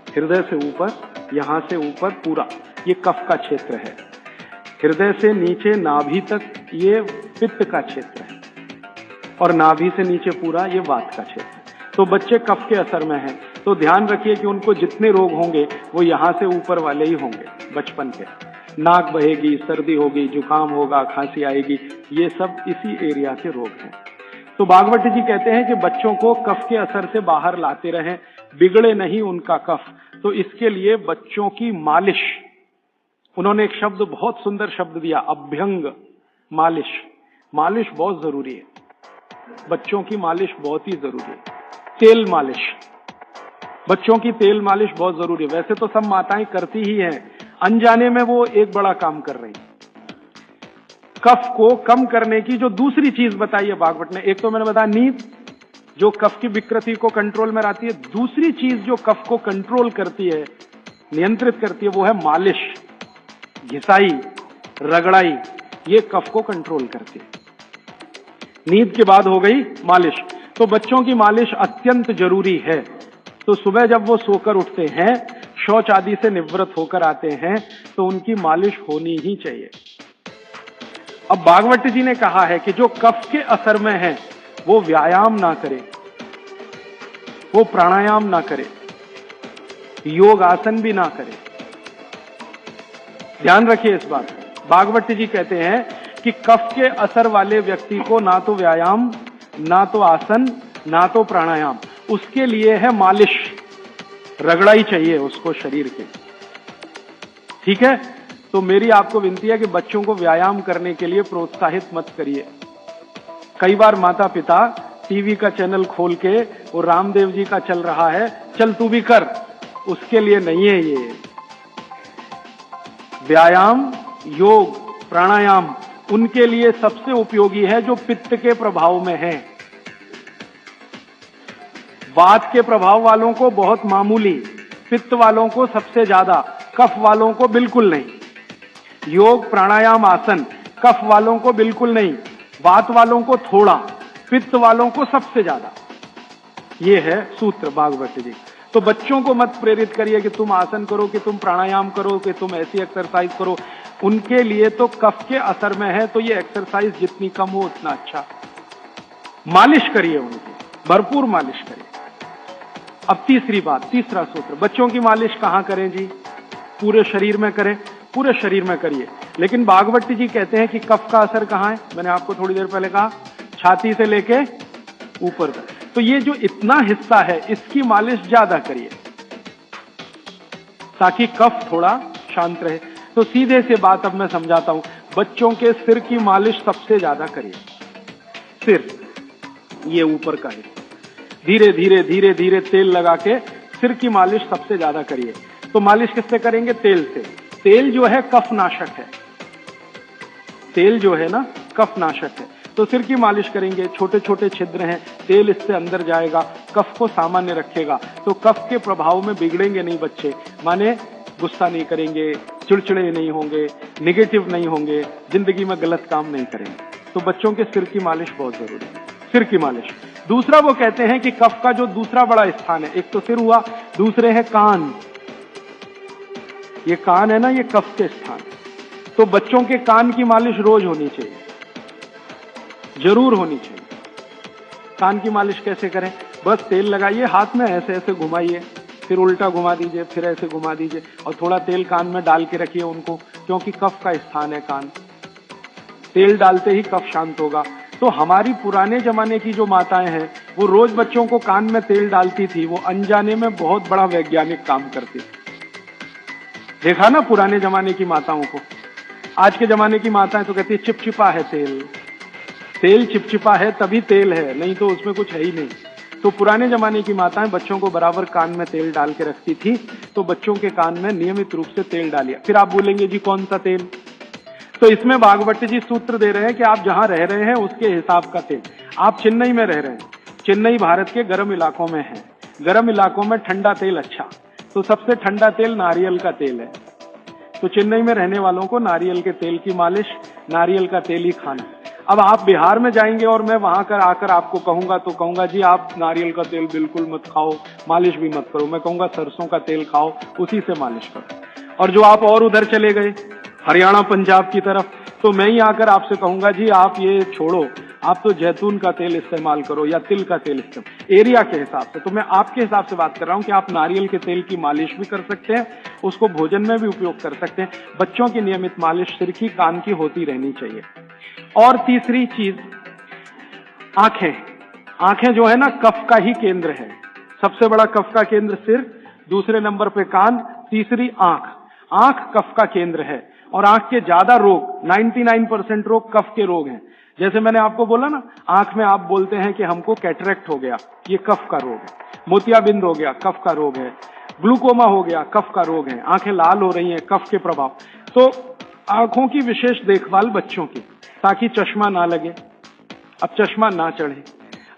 हृदय से ऊपर, यहां से ऊपर पूरा ये कफ का क्षेत्र है। हृदय से नीचे नाभि तक ये पित्त का क्षेत्र है और नाभि से नीचे पूरा ये वात का क्षेत्र है। तो बच्चे कफ के असर में हैं, तो ध्यान रखिए कि उनको जितने रोग होंगे वो यहाँ से ऊपर वाले ही होंगे बचपन के। नाक बहेगी, सर्दी होगी, जुकाम होगा, खांसी आएगी, ये सब इसी एरिया के रोग हैं। तो भागवत जी कहते हैं कि बच्चों को कफ के असर से बाहर लाते रहें, बिगड़े नहीं उनका कफ। तो इसके लिए बच्चों की मालिश, उन्होंने एक शब्द, बहुत सुंदर शब्द दिया, अभ्यंग मालिश। मालिश बहुत जरूरी है, बच्चों की मालिश बहुत ही जरूरी है। तेल मालिश, बच्चों की तेल मालिश बहुत जरूरी है। वैसे तो सब माताएं करती ही हैं, अनजाने में वो एक बड़ा काम कर रही हैं। कफ को कम करने की जो दूसरी चीज बताई है भागवत ने, एक तो मैंने बताया नींद, जो कफ की विकृति को कंट्रोल में लाती है। दूसरी चीज जो कफ को कंट्रोल करती है, नियंत्रित करती है, वो है मालिश, घिसाई, रगड़ाई। ये कफ को कंट्रोल करती है। नींद के बाद हो गई मालिश। तो बच्चों की मालिश अत्यंत जरूरी है। तो सुबह जब वो सोकर उठते हैं, शौच आदि से निवृत्त होकर आते हैं, तो उनकी मालिश होनी ही चाहिए। अब भागवत जी ने कहा है कि जो कफ के असर में है वो व्यायाम ना करे, वो प्राणायाम ना करे, योग आसन भी ना करे। ध्यान रखिए इस बात को। भागवत जी कहते हैं कि कफ के असर वाले व्यक्ति को ना तो व्यायाम, ना तो आसन, ना तो प्राणायाम, उसके लिए है मालिश, रगड़ाई चाहिए उसको शरीर के। ठीक है? तो मेरी आपको विनती है कि बच्चों को व्यायाम करने के लिए प्रोत्साहित मत करिए। कई बार माता पिता टीवी का चैनल खोल के वो रामदेव जी का चल रहा है, चल तू भी कर, उसके लिए नहीं है ये। व्यायाम, योग, प्राणायाम उनके लिए सबसे उपयोगी है जो पित्त के प्रभाव में है। वात के प्रभाव वालों को बहुत मामूली, पित्त वालों को सबसे ज्यादा, कफ वालों को बिल्कुल नहीं। योग, प्राणायाम, आसन कफ वालों को बिल्कुल नहीं, वात वालों को थोड़ा, पित्त वालों को सबसे ज्यादा। ये है सूत्र भागवत जी। तो बच्चों को मत प्रेरित करिए कि तुम आसन करो, कि तुम प्राणायाम करो, कि तुम ऐसी एक्सरसाइज करो। उनके लिए तो कफ के असर में है, तो ये एक्सरसाइज जितनी कम हो उतना अच्छा। मालिश करिए उनकी, भरपूर मालिश करिए। अब तीसरी बात, तीसरा सूत्र, बच्चों की मालिश कहां करें जी? पूरे शरीर में करें, पूरे शरीर में करिए। लेकिन भागवत जी कहते हैं कि कफ का असर कहां है? मैंने आपको थोड़ी देर पहले कहा, छाती से लेके ऊपर तक। तो ये जो इतना हिस्सा है, इसकी मालिश ज्यादा करिए ताकि कफ थोड़ा शांत रहे। तो सीधे से बात अब मैं समझाता हूं। बच्चों के सिर की मालिश सबसे ज्यादा करिए। सिर, ये ऊपर का हिस्सा, धीरे धीरे धीरे धीरे तेल लगा के सिर की मालिश सबसे ज्यादा करिए। तो मालिश किससे करेंगे? तेल से। तेल जो है कफ नाशक है, तेल जो है ना कफ नाशक है। तो सिर की मालिश करेंगे, छोटे छोटे छिद्र हैं, तेल इससे अंदर जाएगा, कफ को सामान्य रखेगा। तो कफ के प्रभाव में बिगड़ेंगे नहीं बच्चे, माने गुस्सा नहीं करेंगे, चिड़चिड़े नहीं होंगे, निगेटिव नहीं होंगे, जिंदगी में गलत काम नहीं करेंगे। तो बच्चों के सिर की मालिश बहुत जरूरी है, सिर की मालिश। दूसरा वो कहते हैं कि कफ का जो दूसरा बड़ा स्थान है, एक तो सिर हुआ, दूसरे है कान। ये कान है ना, ये कफ के स्थान। तो बच्चों के कान की मालिश रोज होनी चाहिए, जरूर होनी चाहिए। कान की मालिश कैसे करें? बस तेल लगाइए, हाथ में ऐसे ऐसे घुमाइए, फिर उल्टा घुमा दीजिए, फिर ऐसे घुमा दीजिए, और थोड़ा तेल कान में डाल के रखिए उनको, क्योंकि कफ का स्थान है कान। तेल डालते ही कफ शांत होगा। तो हमारी पुराने जमाने की जो माताएं हैं, वो रोज बच्चों को कान में तेल डालती थी, वो अनजाने में बहुत बड़ा वैज्ञानिक काम करती थी। देखा ना पुराने जमाने की माताओं को। आज के जमाने की माताएं तो कहती है चिपचिपा है तेल, तेल चिपचिपा है तभी तेल है, नहीं तो उसमें कुछ है ही नहीं। तो पुराने जमाने की माताएं बच्चों को बराबर कान में तेल डाल के रखती थी। तो बच्चों के कान में नियमित रूप से तेल डालिए। फिर आप बोलेंगे जी कौन सा तेल? तो इसमें भागवत जी सूत्र दे रहे हैं कि आप जहां रह रहे हैं उसके हिसाब का तेल। आप चेन्नई में रह रहे हैं, चेन्नई भारत के गर्म इलाकों में है, गर्म इलाकों में ठंडा तेल अच्छा, तो सबसे ठंडा तेल नारियल का तेल है। तो चेन्नई में रहने वालों को नारियल के तेल की मालिश, नारियल का तेल ही खाना। अब आप बिहार में जाएंगे और मैं वहां कर आकर आपको कहूंगा, तो कहूंगा जी आप नारियल का तेल बिल्कुल मत खाओ, मालिश भी मत करो। मैं कहूंगा सरसों का तेल खाओ, उसी से मालिश करो। और जो आप और उधर चले गए, हरियाणा पंजाब की तरफ, तो तो मैं ही आकर आपसे कहूंगा जी आप ये छोड़ो, आप तो जैतून का तेल इस्तेमाल करो या तिल का तेल इस्तेमाल, एरिया के हिसाब से। तो मैं आपके हिसाब से बात कर रहा हूं कि आप नारियल के तेल की मालिश भी कर सकते हैं, उसको भोजन में भी उपयोग कर सकते हैं। बच्चों की नियमित मालिश सिर की कान की होती रहनी चाहिए। और तीसरी चीज, आंखें। आंखें जो है ना कफ का ही केंद्र है। सबसे बड़ा कफ का केंद्र सिर, दूसरे नंबर पे कान, तीसरी आंख। आंख कफ का केंद्र है और आंख के ज्यादा रोग, 99% रोग कफ के रोग हैं। जैसे मैंने आपको बोला ना, आंख में आप बोलते हैं कि हमको कैटरेक्ट हो गया, ये कफ का रोग है। मोतियाबिंद हो गया, कफ का रोग है। ग्लूकोमा हो गया, कफ का रोग है। आंखें लाल हो रही हैं, कफ के प्रभाव। तो आंखों की विशेष देखभाल बच्चों की, ताकि चश्मा ना लगे, अब चश्मा ना चढ़े।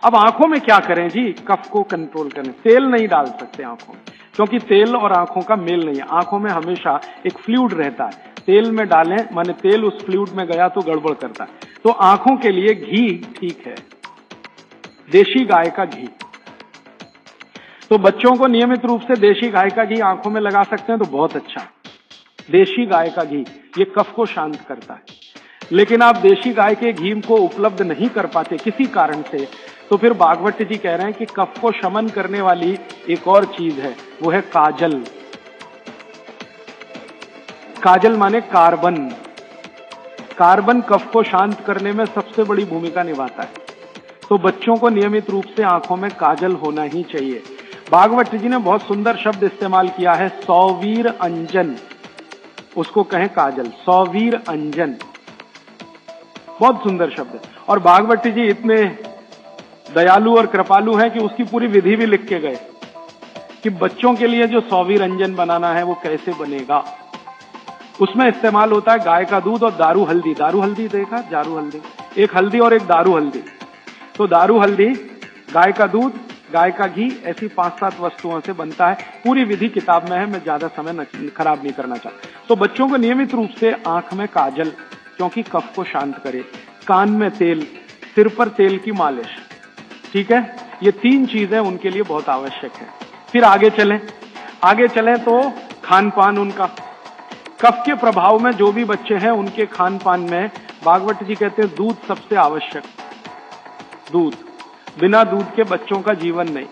अब आंखों में क्या करें जी, कफ को कंट्रोल करें। तेल नहीं डाल सकते आंखों में, क्योंकि तेल और आंखों का मेल नहीं है। आंखों में हमेशा एक फ्लूइड रहता है, तेल में डालें माने तेल उस फ्लूइड में गया तो गड़बड़ करता है। तो आंखों के लिए घी ठीक है, देशी गाय का घी। तो बच्चों को नियमित रूप से देशी गाय का घी आंखों में लगा सकते हैं तो बहुत अच्छा। देशी गाय का घी ये कफ को शांत करता है। लेकिन आप देशी गाय के घी को उपलब्ध नहीं कर पाते किसी कारण से, तो फिर भागवत जी कह रहे हैं कि कफ को शमन करने वाली एक और चीज है, वो है काजल। काजल माने कार्बन। कार्बन कफ को शांत करने में सबसे बड़ी भूमिका निभाता है। तो बच्चों को नियमित रूप से आंखों में काजल होना ही चाहिए। भागवत जी ने बहुत सुंदर शब्द इस्तेमाल किया है, सौवीर अंजन, उसको कहें काजल, सौवीर अंजन, बहुत सुंदर शब्द है। और भागवत जी इतने दयालु और कृपालु हैं कि उसकी पूरी विधि भी लिख के गए कि बच्चों के लिए जो सौवीर अंजन बनाना है वो कैसे बनेगा। उसमें इस्तेमाल होता है गाय का दूध और दारू हल्दी। दारू हल्दी देखा, दारू हल्दी, एक हल्दी और एक दारू हल्दी। तो दारू हल्दी, गाय का दूध, गाय का घी, ऐसी 5-7 वस्तुओं से बनता है। पूरी विधि किताब में है, मैं ज्यादा समय खराब नहीं करना चाहता। तो बच्चों को नियमित रूप से आंख में काजल, क्योंकि कफ को शांत करे, कान में तेल, सिर पर तेल की मालिश, ठीक है। ये 3 चीजें उनके लिए बहुत आवश्यक है। फिर आगे चलें तो खान पान उनका, कफ के प्रभाव में जो भी बच्चे हैं उनके खान पान में भागवत जी कहते हैं दूध सबसे आवश्यक। दूध, बिना दूध के बच्चों का जीवन नहीं,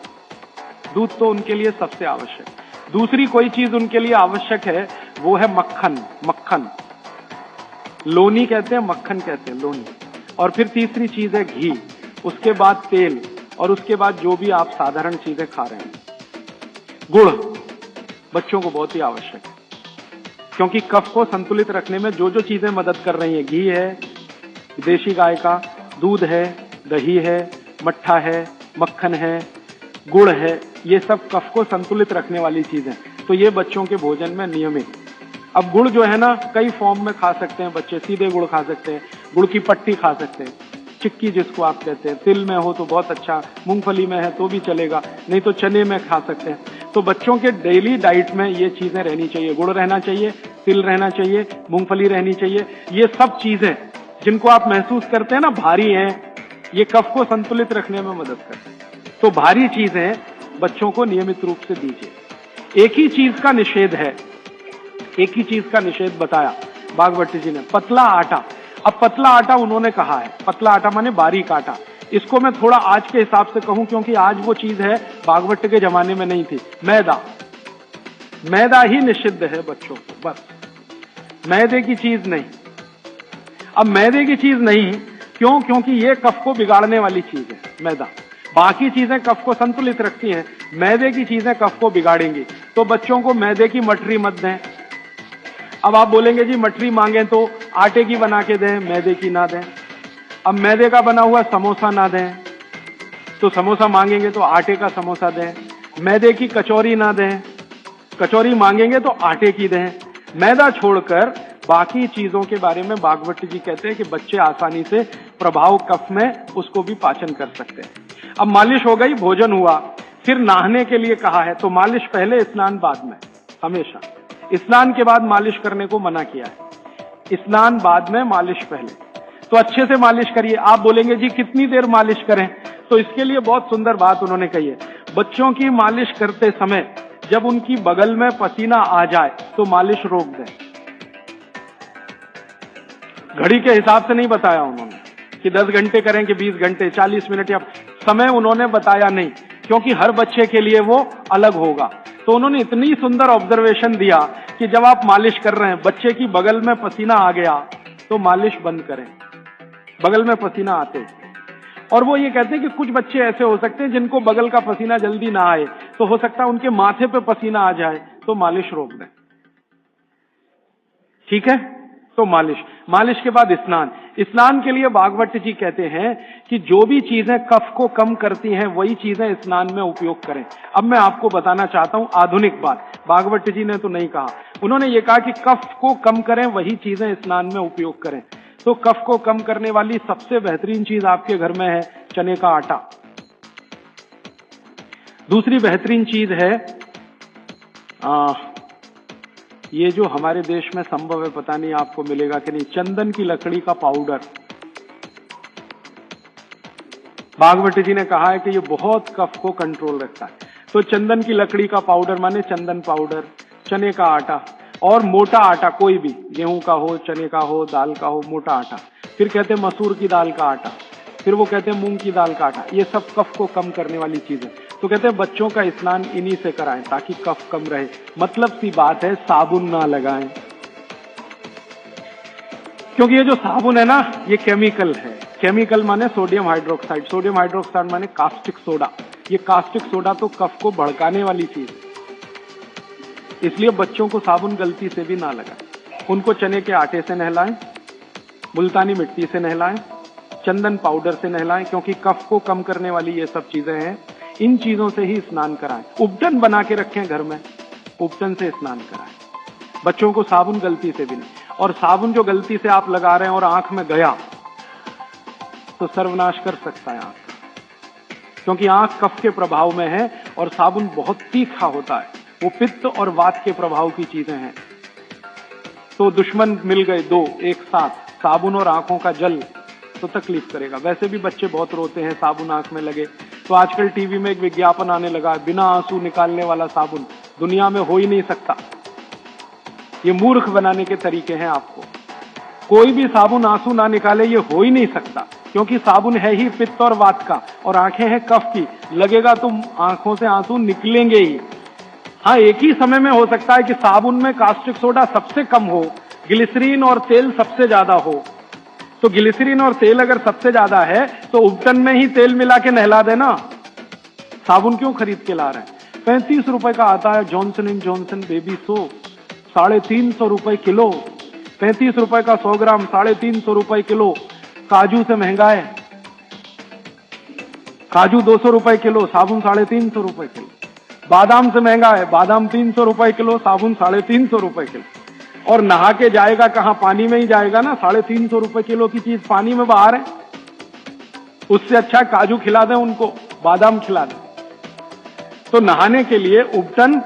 दूध तो उनके लिए सबसे आवश्यक। दूसरी कोई चीज उनके लिए आवश्यक है, वो है मक्खन। मक्खन, लोनी कहते हैं, मक्खन कहते हैं, लोनी। और फिर तीसरी चीज है घी, उसके बाद तेल, और उसके बाद जो भी आप साधारण चीजें खा रहे हैं। गुड़ बच्चों को बहुत ही आवश्यक है, क्योंकि कफ को संतुलित रखने में जो जो चीजें मदद कर रही हैं, घी है, देशी गाय का दूध है, दही है, मट्ठा है, मक्खन है, गुड़ है, ये सब कफ को संतुलित रखने वाली चीजें। तो ये बच्चों के भोजन में नियमित। अब गुड़ जो है ना कई फॉर्म में खा सकते हैं बच्चे, सीधे गुड़ खा सकते हैं, गुड़ की पट्टी खा सकते हैं, चिक्की जिसको आप कहते हैं, तिल में हो तो बहुत अच्छा, मूंगफली में है तो भी चलेगा, नहीं तो चने में खा सकते हैं। तो बच्चों के डेली डाइट में ये चीजें रहनी चाहिए, गुड़ रहना चाहिए, तिल रहना चाहिए, मूंगफली रहनी चाहिए। ये सब चीजें जिनको आप महसूस करते हैं ना भारी हैं, ये कफ को संतुलित रखने में मदद करते हैं। तो भारी चीजें बच्चों को नियमित रूप से दीजिए। एक ही चीज का निषेध है, एक ही चीज का निषेध बताया भागवत जी ने, पतला आटा। अब पतला आटा उन्होंने कहा है, पतला आटा माने बारीक आटा। इसको मैं थोड़ा आज के हिसाब से कहूं, क्योंकि आज वो चीज है भागवत के जमाने में नहीं थी। मैदा, मैदा ही निषिद्ध है बच्चों को, बस मैदे की चीज नहीं। अब मैदे की चीज नहीं क्यों? क्योंकि ये कफ को बिगाड़ने वाली चीज है मैदा। बाकी चीजें कफ को संतुलित रखती हैं, मैदे की चीजें कफ को बिगाड़ेंगी। तो बच्चों को मैदे की मठरी मत दें। अब आप बोलेंगे जी मठरी मांगे तो आटे की बना के दें, मैदे की ना दें। अब मैदे का बना हुआ समोसा ना दें, तो समोसा मांगेंगे तो आटे का समोसा दें। मैदे की कचौरी ना दें, कचौरी मांगेंगे तो आटे की दें। मैदा छोड़कर बाकी चीजों के बारे में भागवत जी कहते हैं कि बच्चे आसानी से प्रभाव कफ में उसको भी पाचन कर सकते हैं। अब मालिश हो गई, भोजन हुआ, फिर नहाने के लिए कहा है, तो मालिश पहले, स्नान बाद में। हमेशा स्नान के बाद मालिश करने को मना किया है, स्नान बाद में, मालिश पहले। तो अच्छे से मालिश करिए। आप बोलेंगे जी कितनी देर मालिश करें? तो इसके लिए बहुत सुंदर बात उन्होंने कही है। बच्चों की मालिश करते समय जब उनकी बगल में पसीना आ जाए तो मालिश रोक दें। घड़ी के हिसाब से नहीं बताया उन्होंने कि 10 घंटे करें कि 20 घंटे, 40 मिनट, या समय उन्होंने बताया नहीं, क्योंकि हर बच्चे के लिए वो अलग होगा। तो उन्होंने इतनी सुंदर ऑब्जर्वेशन दिया कि जब आप मालिश कर रहे हैं, बच्चे की बगल में पसीना आ गया तो मालिश बंद करें, बगल में पसीना आते। और वो ये कहते हैं कि कुछ बच्चे ऐसे हो सकते हैं जिनको बगल का पसीना जल्दी ना आए, तो हो सकता है उनके माथे पे पसीना आ जाए, तो मालिश रोक दें। ठीक है, तो मालिश के बाद स्नान के लिए भागवत जी कहते हैं कि जो भी चीजें कफ को कम करती हैं वही चीजें स्नान में उपयोग करें। अब मैं आपको बताना चाहता हूं आधुनिक बात, भागवत जी ने तो नहीं कहा, उन्होंने ये कहा कि कफ को कम करें वही चीजें स्नान में उपयोग करें। तो कफ को कम करने वाली सबसे बेहतरीन चीज आपके घर में है चने का आटा। दूसरी बेहतरीन चीज है ये जो हमारे देश में संभव है, पता नहीं आपको मिलेगा कि नहीं, चंदन की लकड़ी का पाउडर। भागवत जी ने कहा है कि ये बहुत कफ को कंट्रोल रखता है। तो चंदन की लकड़ी का पाउडर माने चंदन पाउडर, चने का आटा और मोटा आटा, कोई भी, गेहूं का हो, चने का हो, दाल का हो, मोटा आटा। फिर कहते हैं मसूर की दाल का आटा, फिर वो कहते हैं मूंग की दाल का आटा। ये सब कफ को कम करने वाली चीजें। तो कहते हैं बच्चों का स्नान इन्हीं से कराएं ताकि कफ कम रहे। मतलब सी बात है, साबुन ना लगाएं, क्योंकि ये जो साबुन है ना, ये केमिकल है। केमिकल माने सोडियम हाइड्रोक्साइड, सोडियम हाइड्रोक्साइड माने कास्टिक सोडा। ये कास्टिक सोडा तो कफ को भड़काने वाली चीज है, इसलिए बच्चों को साबुन गलती से भी ना लगाएं। उनको चने के आटे से नहलाएं, मुल्तानी मिट्टी से नहलाएं, चंदन पाउडर से नहलाएं, क्योंकि कफ को कम करने वाली ये सब चीजें हैं। इन चीजों से ही स्नान कराएं। उपटन बना के रखें घर में, उपटन से स्नान कराएं बच्चों को, साबुन गलती से भी नहीं। और साबुन जो गलती से आप लगा रहे हैं और आंख में गया तो सर्वनाश कर सकता है आंख, क्योंकि आंख कफ के प्रभाव में है और साबुन बहुत तीखा होता है, वो पित्त और वात के प्रभाव की चीजें हैं। तो दुश्मन मिल गए दो एक साथ, साबुन और आंखों का जल, तो तकलीफ करेगा। वैसे भी बच्चे बहुत रोते हैं साबुन आंख में लगे, तो आजकल टीवी में एक विज्ञापन आने लगा, बिना आंसू निकालने वाला साबुन दुनिया में हो ही नहीं सकता। ये मूर्ख बनाने के तरीके हैं आपको। कोई भी साबुन आंसू ना निकाले, ये हो ही नहीं सकता, क्योंकि साबुन है ही पित्त और वात का और आंखें हैं कफ की। लगेगा तो आंखों से आंसू निकलेंगे ही। हाँ, एक ही समय में हो सकता है कि साबुन में कास्टिक सोडा सबसे कम हो, ग्लिसरीन और तेल सबसे ज्यादा हो। तो ग्लिसरीन और तेल अगर सबसे ज्यादा है तो उपटन में ही तेल मिला के नहला देना, साबुन क्यों खरीद के ला रहे हैं। 35 रुपए का आता है Johnson and Johnson baby soap, 350 रुपए किलो। 35 रुपए का 100 ग्राम, 350 रुपए किलो। काजू से महंगा है, काजू 200 रुपए किलो, साबुन 350 रुपए किलो। बादाम से महंगा है, बादाम 300 रुपए किलो, साबुन 350 रुपए किलो। और नहा के जाएगा कहां, पानी में ही जाएगा ना। 350 रुपए किलो की चीज पानी में बाहर है, उससे अच्छा काजू खिला दें उनको, बादाम खिला दें। तो नहाने के लिए उपटन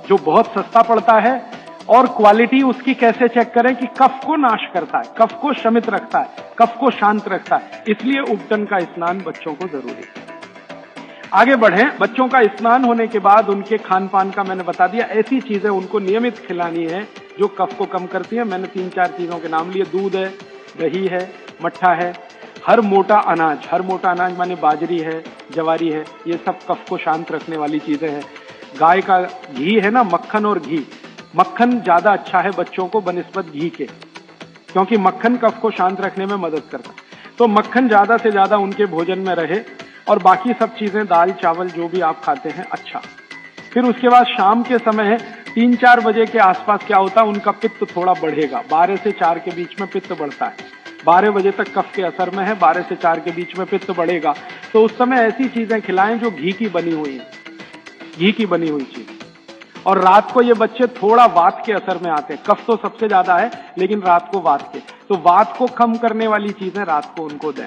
जो बहुत सस्ता पड़ता है, और क्वालिटी उसकी कैसे चेक करें कि कफ को नाश करता है, कफ को शमित रखता है, कफ को शांत रखता है, इसलिए उपटन का स्नान बच्चों को जरूरी है। आगे बढ़ें, बच्चों का स्नान होने के बाद उनके खान पान का मैंने बता दिया। ऐसी चीजें उनको नियमित खिलानी है जो कफ को कम करती है। मैंने 3-4 चीजों के नाम लिए, दूध है, दही है, मट्ठा है, हर मोटा अनाज माने बाजरी है, जवारी है, ये सब कफ को शांत रखने वाली चीजें हैं। गाय का घी है ना, मक्खन और घी, मक्खन ज्यादा अच्छा है बच्चों को बनिस्बत घी के, क्योंकि मक्खन कफ को शांत रखने में मदद करता है। तो मक्खन ज्यादा से ज्यादा उनके भोजन में रहे, और बाकी सब चीजें, दाल चावल जो भी आप खाते हैं अच्छा। फिर उसके बाद शाम के समय है 3-4 बजे के आसपास क्या होता है, उनका पित्त थोड़ा बढ़ेगा। 12 से 4 के बीच में पित्त बढ़ता है, 12 बजे तक कफ के असर में है, 12 से 4 के बीच में पित्त बढ़ेगा। तो उस समय ऐसी चीजें खिलाएं जो घी की बनी हुई है, घी की बनी हुई चीज। और रात को ये बच्चे थोड़ा वात के असर में आते हैं, कफ तो सबसे ज्यादा है लेकिन रात को वात के, तो वात को कम करने वाली चीजें रात को उनको दें,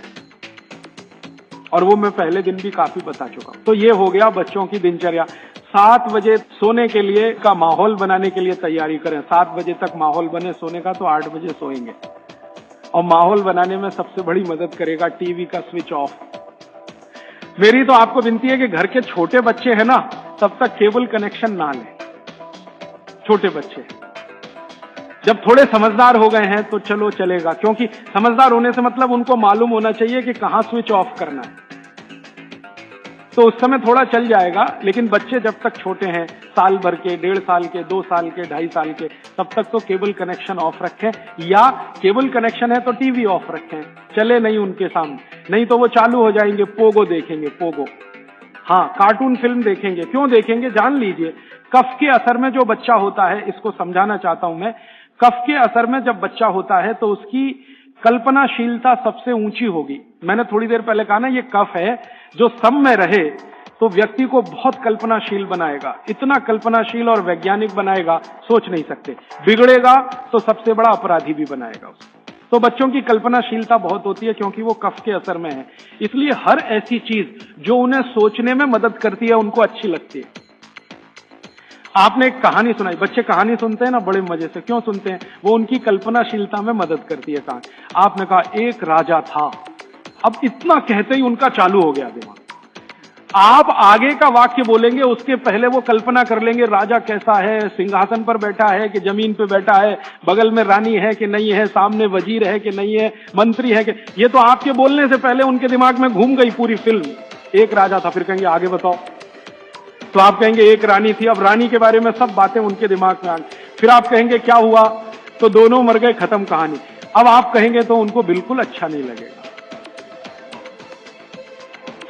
और वो मैं पहले दिन भी काफी बता चुका हूं। तो ये हो गया बच्चों की दिनचर्या। 7 बजे सोने के लिए का माहौल बनाने के लिए तैयारी करें। 7 बजे तक माहौल बने सोने का तो 8 बजे सोएंगे। और माहौल बनाने में सबसे बड़ी मदद करेगा टीवी का स्विच ऑफ। मेरी तो आपको विनती है कि घर के छोटे बच्चे हैं ना, तब तक केबल कनेक्शन ना लें। छोटे बच्चे जब थोड़े समझदार हो गए हैं तो चलो चलेगा, क्योंकि समझदार होने से मतलब उनको मालूम होना चाहिए कि कहां स्विच ऑफ करना है, तो उस समय थोड़ा चल जाएगा। लेकिन बच्चे जब तक छोटे हैं, साल भर के, 1.5 साल के, 2 साल के, 2.5 साल के, तब तक तो केबल कनेक्शन ऑफ रखें, या केबल कनेक्शन है तो टीवी ऑफ रखें, चले नहीं उनके सामने, नहीं तो वो चालू हो जाएंगे, पोगो देखेंगे, पोगो। हाँ, कार्टून फिल्म देखेंगे। क्यों देखेंगे जान लीजिए, कफ के असर में जो बच्चा होता है, इसको समझाना चाहता हूं मैं, कफ के असर में जब बच्चा होता है तो उसकी कल्पनाशीलता सबसे ऊंची होगी। मैंने थोड़ी देर पहले कहा ना, ये कफ है जो सम में रहे तो व्यक्ति को बहुत कल्पनाशील बनाएगा, इतना कल्पनाशील और वैज्ञानिक बनाएगा, सोच नहीं सकते। बिगड़ेगा तो सबसे बड़ा अपराधी भी बनाएगा उसको। तो बच्चों की कल्पनाशीलता बहुत होती है क्योंकि वो कफ के असर में है, इसलिए हर ऐसी चीज जो उन्हें सोचने में मदद करती है उनको अच्छी लगती है। आपने एक कहानी सुनाई, बच्चे कहानी सुनते हैं ना बड़े मजे से, क्यों सुनते हैं? वो उनकी कल्पनाशीलता में मदद करती है कहानी। आपने कहा एक राजा था, अब इतना कहते ही उनका चालू हो गया दिमाग। आप आगे का वाक्य बोलेंगे उसके पहले वो कल्पना कर लेंगे राजा कैसा है, सिंहासन पर बैठा है कि जमीन पे बैठा है, बगल में रानी है कि नहीं है, सामने वजीर है कि नहीं है, मंत्री है कि, ये तो आपके बोलने से पहले उनके दिमाग में घूम गई पूरी फिल्म। एक राजा था, फिर कहेंगे आगे बताओ, तो आप कहेंगे एक रानी थी, अब रानी के बारे में सब बातें उनके दिमाग में आ गई। फिर आप कहेंगे क्या हुआ, तो दोनों मर गए, खत्म कहानी। अब आप कहेंगे तो उनको बिल्कुल अच्छा नहीं लगेगा।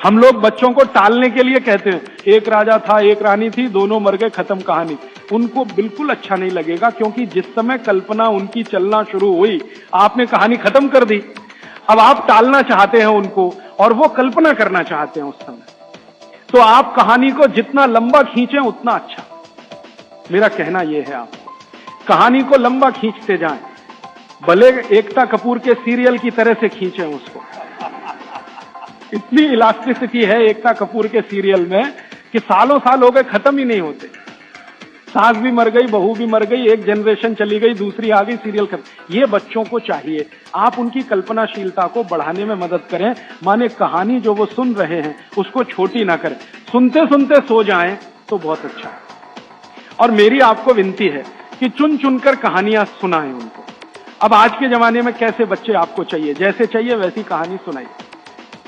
हम लोग बच्चों को टालने के लिए कहते हैं एक राजा था, एक रानी थी, दोनों मर गए, खत्म कहानी। उनको बिल्कुल अच्छा नहीं लगेगा, क्योंकि जिस समय कल्पना उनकी चलना शुरू हुई, आपने कहानी खत्म कर दी। अब आप टालना चाहते हैं उनको और वो कल्पना करना चाहते हैं उस समय, तो आप कहानी को जितना लंबा खींचें उतना अच्छा। मेरा कहना यह है, आपको कहानी को लंबा खींचते जाएं, भले एकता कपूर के सीरियल की तरह से खींचें उसको। इतनी इलास्टिसिटी है एकता कपूर के सीरियल में कि सालों साल हो गए, खत्म ही नहीं होते। सास भी मर गई, बहू भी मर गई, एक जनरेशन चली गई, दूसरी आ गई, सीरियल खत्म। ये बच्चों को चाहिए, आप उनकी कल्पनाशीलता को बढ़ाने में मदद करें। माने कहानी जो वो सुन रहे हैं उसको छोटी ना करें, सुनते सुनते सो जाएं तो बहुत अच्छा है। और मेरी आपको विनती है कि चुन चुनकर कहानियां सुनाएं उनको। अब आज के जमाने में कैसे बच्चे आपको चाहिए, जैसे चाहिए वैसी कहानी सुनाइए।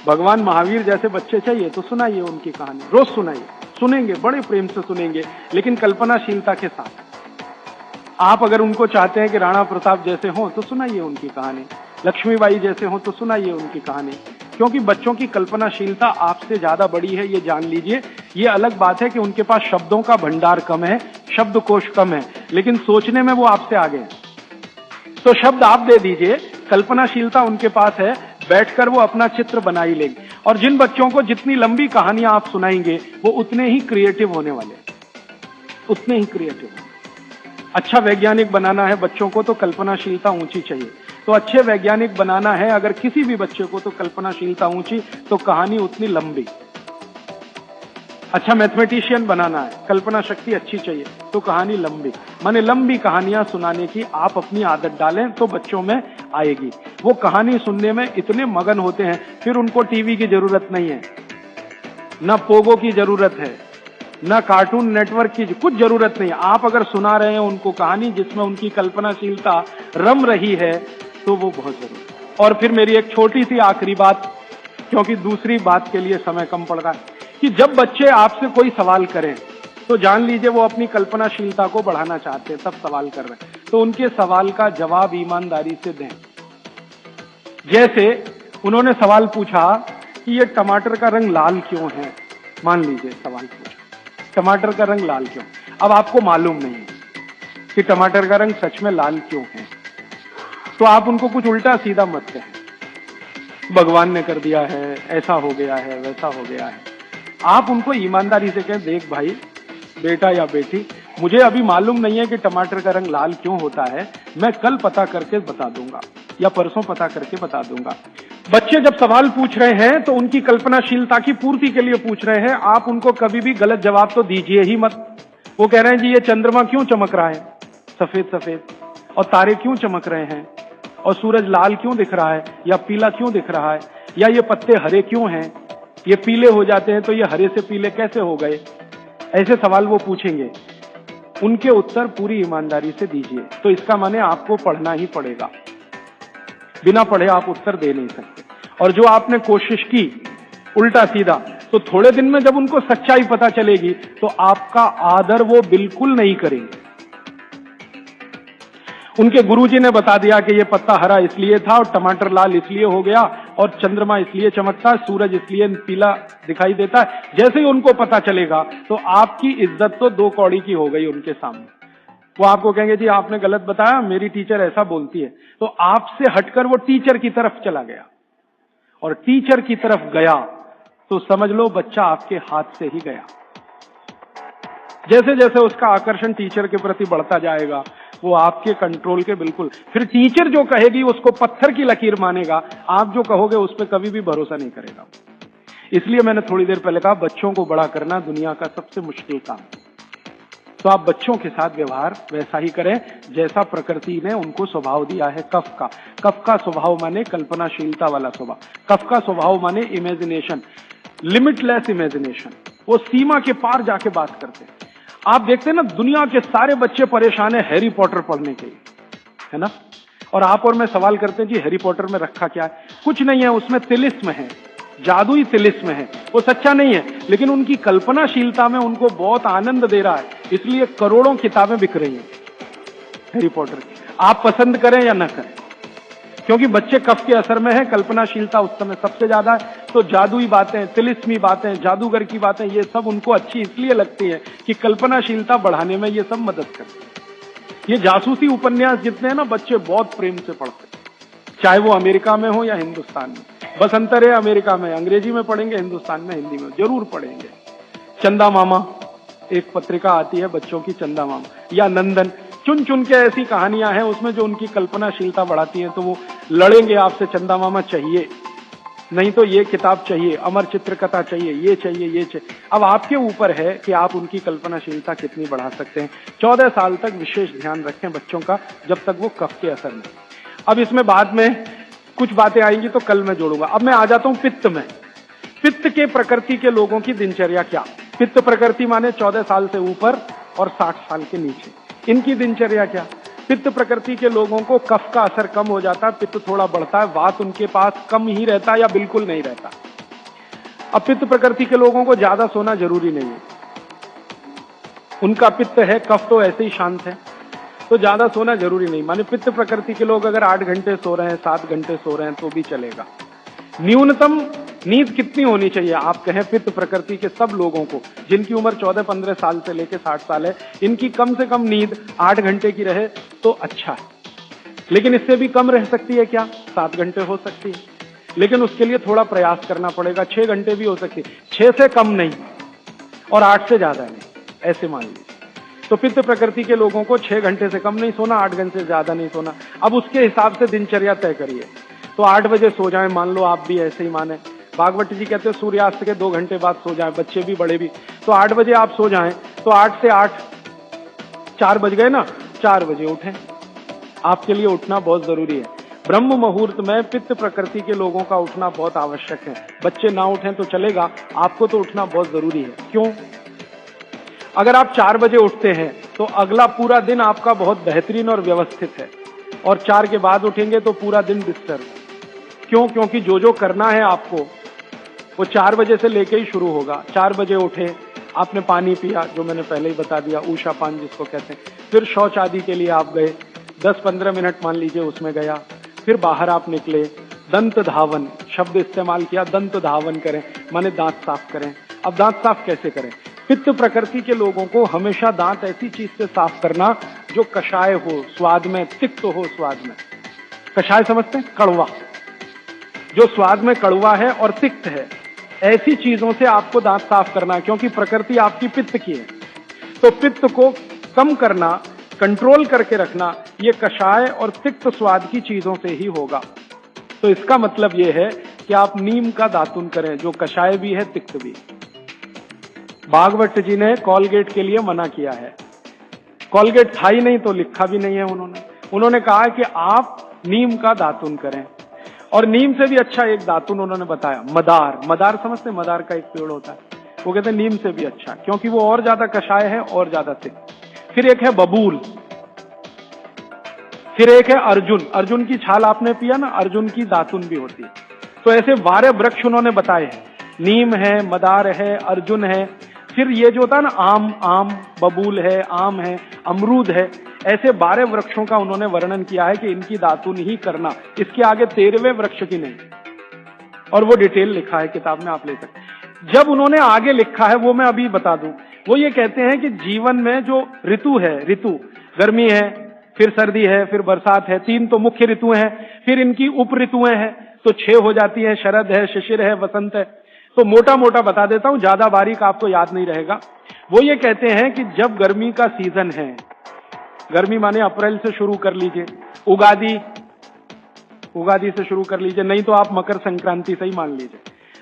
भगवान महावीर जैसे बच्चे चाहिए तो सुनाइए उनकी कहानी, रोज सुनाइए, सुनेंगे, बड़े प्रेम से सुनेंगे, लेकिन कल्पनाशीलता के साथ। आप अगर उनको चाहते हैं कि राणा प्रताप जैसे हों तो सुनाइए उनकी कहानी, लक्ष्मीबाई जैसे हों तो सुनाइए उनकी कहानी, क्योंकि बच्चों की कल्पनाशीलता आपसे ज्यादा बड़ी है, ये जान लीजिए। ये अलग बात है कि उनके पास शब्दों का भंडार कम है, शब्दकोश कम है, लेकिन सोचने में वो आपसे आगे हैं। तो शब्द आप दे दीजिए, कल्पनाशीलता उनके पास है, बैठकर वो अपना चित्र बना ही लेंगे। और जिन बच्चों को जितनी लंबी कहानियां आप सुनाएंगे वो उतने ही क्रिएटिव होने वाले, उतने ही क्रिएटिव। अच्छा वैज्ञानिक बनाना है बच्चों को तो कल्पनाशीलता ऊंची चाहिए, तो अच्छे वैज्ञानिक बनाना है अगर किसी भी बच्चे को तो कल्पनाशीलता ऊंची, तो कहानी उतनी लंबी। अच्छा मैथमेटिशियन बनाना है, कल्पना शक्ति अच्छी चाहिए, तो कहानी लंबी। माने लंबी कहानियां सुनाने की आप अपनी आदत डालें तो बच्चों में आएगी। वो कहानी सुनने में इतने मगन होते हैं, फिर उनको टीवी की जरूरत नहीं है, ना पोगो की जरूरत है, ना कार्टून नेटवर्क की, कुछ जरूरत नहीं। आप अगर सुना रहे हैं उनको कहानी जिसमें उनकी कल्पनाशीलता रम रही है तो वो बहुत जरूरी है। और फिर मेरी एक छोटी सी आखिरी बात, क्योंकि दूसरी बात के लिए समय कम पड़ रहा है, कि जब बच्चे आपसे कोई सवाल करें तो जान लीजिए वो अपनी कल्पनाशीलता को बढ़ाना चाहते हैं, तब सवाल कर रहे हैं, तो उनके सवाल का जवाब ईमानदारी से दें। जैसे उन्होंने सवाल पूछा कि ये टमाटर का रंग लाल क्यों है, मान लीजिए सवाल पूछा टमाटर का रंग लाल क्यों, अब आपको मालूम नहीं कि टमाटर का रंग सच में लाल क्यों है, तो आप उनको कुछ उल्टा सीधा मत कहें, भगवान ने कर दिया है, ऐसा हो गया है, वैसा हो गया है। आप उनको ईमानदारी से कहें, देख भाई, बेटा या बेटी, मुझे अभी मालूम नहीं है कि टमाटर का रंग लाल क्यों होता है, मैं कल पता करके बता दूंगा या परसों पता करके बता दूंगा। बच्चे जब सवाल पूछ रहे हैं तो उनकी कल्पनाशीलता की पूर्ति के लिए पूछ रहे हैं, आप उनको कभी भी गलत जवाब तो दीजिए ही मत। वो कह रहे हैं जी ये चंद्रमा क्यों चमक रहा है सफेद सफेद, और तारे क्यों चमक रहे हैं, और सूरज लाल क्यों दिख रहा है या पीला क्यों दिख रहा है, या ये पत्ते हरे क्यों हैं, ये पीले हो जाते हैं तो ये हरे से पीले कैसे हो गए, ऐसे सवाल वो पूछेंगे। उनके उत्तर पूरी ईमानदारी से दीजिए। तो इसका माने आपको पढ़ना ही पड़ेगा, बिना पढ़े आप उत्तर दे नहीं सकते। और जो आपने कोशिश की उल्टा सीधा, तो थोड़े दिन में जब उनको सच्चाई पता चलेगी तो आपका आदर वो बिल्कुल नहीं करेंगे। उनके गुरुजी ने बता दिया कि ये पत्ता हरा इसलिए था और टमाटर लाल इसलिए हो गया और चंद्रमा इसलिए चमकता है, सूरज इसलिए पीला दिखाई देता है। जैसे ही उनको पता चलेगा तो आपकी इज्जत तो 2 कौड़ी की हो गई उनके सामने। वो आपको कहेंगे जी आपने गलत बताया, मेरी टीचर ऐसा बोलती है। तो आपसे हटकर वो टीचर की तरफ चला गया, और टीचर की तरफ गया तो समझ लो बच्चा आपके हाथ से ही गया। जैसे जैसे उसका आकर्षण टीचर के प्रति बढ़ता जाएगा, वो आपके कंट्रोल के बिल्कुल, फिर टीचर जो कहेगी उसको पत्थर की लकीर मानेगा, आप जो कहोगे उस पर कभी भी भरोसा नहीं करेगा। इसलिए मैंने थोड़ी देर पहले कहा बच्चों को बड़ा करना दुनिया का सबसे मुश्किल काम है। तो आप बच्चों के साथ व्यवहार वैसा ही करें जैसा प्रकृति ने उनको स्वभाव दिया है। कफ का स्वभाव माने कल्पनाशीलता वाला स्वभाव। कफ का स्वभाव माने इमेजिनेशन, लिमिटलेस इमेजिनेशन। वो सीमा के पार जाके बात करते हैं। आप देखते हैं ना, दुनिया के सारे बच्चे परेशान है हैरी पॉटर पढ़ने के लिए, है ना। और आप और मैं सवाल करते हैं जी हैरी पॉटर में रखा क्या है? कुछ नहीं है, उसमें तिलिस्म है, जादुई तिलिस्म है। वो सच्चा नहीं है, लेकिन उनकी कल्पनाशीलता में उनको बहुत आनंद दे रहा है, इसलिए करोड़ों किताबें बिक रही हैं हैरी पॉटर की। आप पसंद करें या न करें, क्योंकि बच्चे कफ के असर में है, कल्पनाशीलता उस समय सबसे ज्यादा है। तो जादुई बातें, तिलिस्मी बातें, जादूगर की बातें, ये सब उनको अच्छी इसलिए लगती है कि कल्पनाशीलता बढ़ाने में ये सब मदद करती है। ये जासूसी उपन्यास जितने हैं ना, बच्चे बहुत प्रेम से पढ़ते हैं, चाहे वो अमेरिका में हो या हिंदुस्तान में। बस अंतर है, अमेरिका में अंग्रेजी में पढ़ेंगे, हिंदुस्तान में हिंदी में जरूर पढ़ेंगे। चंदा मामा एक पत्रिका आती है बच्चों की, चंदा मामा या नंदन, चुन चुन के ऐसी कहानियां हैं उसमें जो उनकी कल्पनाशीलता बढ़ाती हैं। तो वो लड़ेंगे आपसे, चंदा मामा चाहिए, नहीं तो ये किताब चाहिए, अमर चित्रकथा चाहिए, ये चाहिए, ये चाहिए। अब आपके ऊपर है कि आप उनकी कल्पनाशीलता कितनी बढ़ा सकते हैं। 14 साल तक विशेष ध्यान रखें बच्चों का, जब तक वो कफ के असर में। अब इसमें बाद में कुछ बातें आएंगी तो कल मैं जोड़ूंगा। अब मैं आ जाता हूं पित्त में। पित्त के प्रकृति के लोगों की दिनचर्या क्या? पित्त प्रकृति माने 14 साल से ऊपर और 60 साल के नीचे, इनकी दिनचर्या क्या? पित्त प्रकृति के लोगों को कफ का असर कम हो जाता है, पित्त थोड़ा बढ़ता है, वात उनके पास कम ही रहता है या बिल्कुल नहीं रहता। अब पित्त प्रकृति के लोगों को ज्यादा सोना जरूरी नहीं है, उनका पित्त है, कफ तो ऐसे ही शांत है, तो ज्यादा सोना जरूरी नहीं। माने पित्त प्रकृति के लोग अगर 8 घंटे सो रहे हैं, 7 घंटे सो रहे हैं तो भी चलेगा। न्यूनतम नींद कितनी होनी चाहिए? आप कहें पित्त प्रकृति के सब लोगों को, जिनकी उम्र 14-15 साल से लेकर 60 साल है, इनकी कम से कम नींद 8 घंटे की रहे तो अच्छा है। लेकिन इससे भी कम रह सकती है क्या? 7 घंटे हो सकती है, लेकिन उसके लिए थोड़ा प्रयास करना पड़ेगा। 6 घंटे भी हो सकती है, 6 से कम नहीं और 8 से ज्यादा नहीं, ऐसे मान लीजिए। तो पित्त प्रकृति के लोगों को 6 घंटे से कम नहीं सोना, 8 घंटे से ज्यादा नहीं सोना। अब उसके हिसाब से दिनचर्या तय करिए। तो 8 बजे सो जाएं, मान लो आप भी ऐसे ही माने। भागवत जी कहते हैं सूर्यास्त के 2 घंटे बाद सो जाएं, बच्चे भी बड़े भी। तो 8 बजे आप सो जाएं, तो 8 से 8 4 बज गए ना, 4 बजे उठें। आपके लिए उठना बहुत जरूरी है। ब्रह्म मुहूर्त में पित्त प्रकृति के लोगों का उठना बहुत आवश्यक है। बच्चे ना उठें तो चलेगा, आपको तो उठना बहुत जरूरी है। क्यों? अगर आप 4 बजे उठते हैं तो अगला पूरा दिन आपका बहुत बेहतरीन और व्यवस्थित है, और 4 के बाद उठेंगे तो पूरा दिन डिस्टर्ब। क्यों? क्योंकि जो जो करना है आपको वो 4 बजे से लेके ही शुरू होगा। 4 बजे उठे, आपने पानी पिया, जो मैंने पहले ही बता दिया, ऊषा पान जिसको कहते हैं। फिर शौच आदि के लिए आप गए, 10-15 मिनट मान लीजिए उसमें गया। फिर बाहर आप निकले, दंत धावन शब्द इस्तेमाल किया, दंत धावन करें माने दांत साफ करें। अब दांत साफ कैसे करें? पित्त प्रकृति के लोगों को हमेशा दांत ऐसी चीज से साफ करना जो कषाय हो, स्वाद में तिक्त हो। स्वाद में कषाय समझते हैं? कड़वा, जो स्वाद में कड़वा है और तिक्त है, ऐसी चीजों से आपको दांत साफ करना, क्योंकि प्रकृति आपकी पित्त की है। तो पित्त को कम करना, कंट्रोल करके रखना, ये कषाय और तिक्त स्वाद की चीजों से ही होगा। तो इसका मतलब ये है कि आप नीम का दातुन करें, जो कषाय भी है, तिक्त भी। भागवत जी ने कॉलगेट के लिए मना किया है। कॉलगेट था ही नहीं तो लिखा भी नहीं है उन्होंने कहा कि आप नीम का दातुन करें। और नीम से भी अच्छा एक दातुन उन्होंने बताया, मदार। मदार समझते? मदार का एक पेड़ होता है, वो कहते हैं नीम से भी अच्छा, क्योंकि वो और ज्यादा कषाय है और ज्यादा तिक्त। फिर एक है बबूल, फिर एक है अर्जुन। अर्जुन की छाल आपने पिया ना, अर्जुन की दातुन भी होती है। तो ऐसे 12 वृक्ष उन्होंने बताए हैं, नीम है, मदार है, अर्जुन है, फिर ये जो होता है ना आम, बबूल है, आम है, अमरूद है, ऐसे 12 वृक्षों का उन्होंने वर्णन किया है कि इनकी दातुन ही करना, इसके आगे 13वें वृक्ष की नहीं। और वो डिटेल लिखा है किताब में, आप ले सकते। जब उन्होंने आगे लिखा है वो मैं अभी बता दूं। वो ये कहते हैं कि जीवन में जो ऋतु है, ऋतु गर्मी है, फिर सर्दी है, फिर बरसात है, 3 तो मुख्य ऋतु हैं, फिर इनकी उप ऋतुएं हैं, तो 6 हो जाती है, शरद है, शिशिर है, वसंत है। तो मोटा मोटा बता देता हूं, ज्यादा बारीक आपको याद नहीं रहेगा। वो ये कहते हैं कि जब गर्मी का सीजन है, गर्मी माने अप्रैल से शुरू कर लीजिए, उगादी से शुरू कर लीजिए, नहीं तो आप मकर संक्रांति से ही मान लीजिए।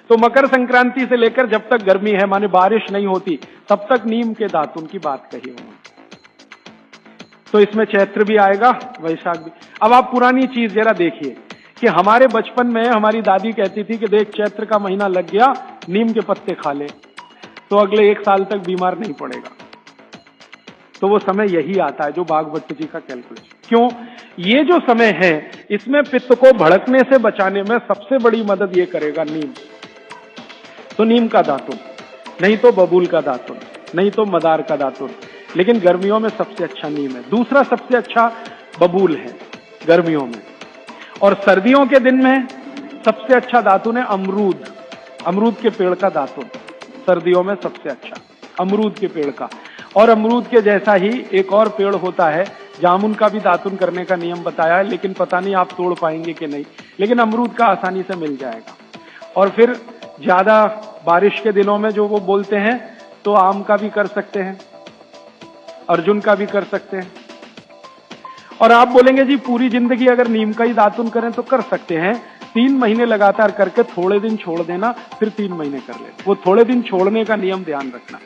तो मकर संक्रांति से लेकर जब तक गर्मी है, माने बारिश नहीं होती, तब तक नीम के दातुन की बात कही उन्होंने। तो इसमें चैत्र भी आएगा, वैशाख भी। अब आप पुरानी चीज जरा देखिए कि हमारे बचपन में हमारी दादी कहती थी कि देख चैत्र का महीना लग गया, नीम के पत्ते खा ले तो अगले 1 साल तक बीमार नहीं पड़ेगा। तो वो समय यही आता है जो भागवत जी का कैलकुलेशन। क्यों? ये जो समय है इसमें पित्त को भड़कने से बचाने में सबसे बड़ी मदद ये करेगा नीम। तो नीम का दातुन, नहीं तो बबूल का दातुन, नहीं तो मदार का दातुन, लेकिन गर्मियों में सबसे अच्छा नीम है। दूसरा सबसे अच्छा बबूल है गर्मियों में, और सर्दियों के दिन में सबसे अच्छा दातुन है अमरूद। अमरूद के पेड़ का दातुन सर्दियों में सबसे अच्छा, अमरूद के पेड़ का। और अमरूद के जैसा ही एक और पेड़ होता है, जामुन का भी दातुन करने का नियम बताया है, लेकिन पता नहीं आप तोड़ पाएंगे कि नहीं, लेकिन अमरूद का आसानी से मिल जाएगा। और फिर ज्यादा बारिश के दिनों में जो वो बोलते हैं, तो आम का भी कर सकते हैं, अर्जुन का भी कर सकते हैं। और आप बोलेंगे जी पूरी जिंदगी अगर नीम का ही दातुन करें तो कर सकते हैं, 3 महीने लगातार करके थोड़े दिन छोड़ देना, फिर 3 महीने कर ले। वो थोड़े दिन छोड़ने का नियम ध्यान रखना।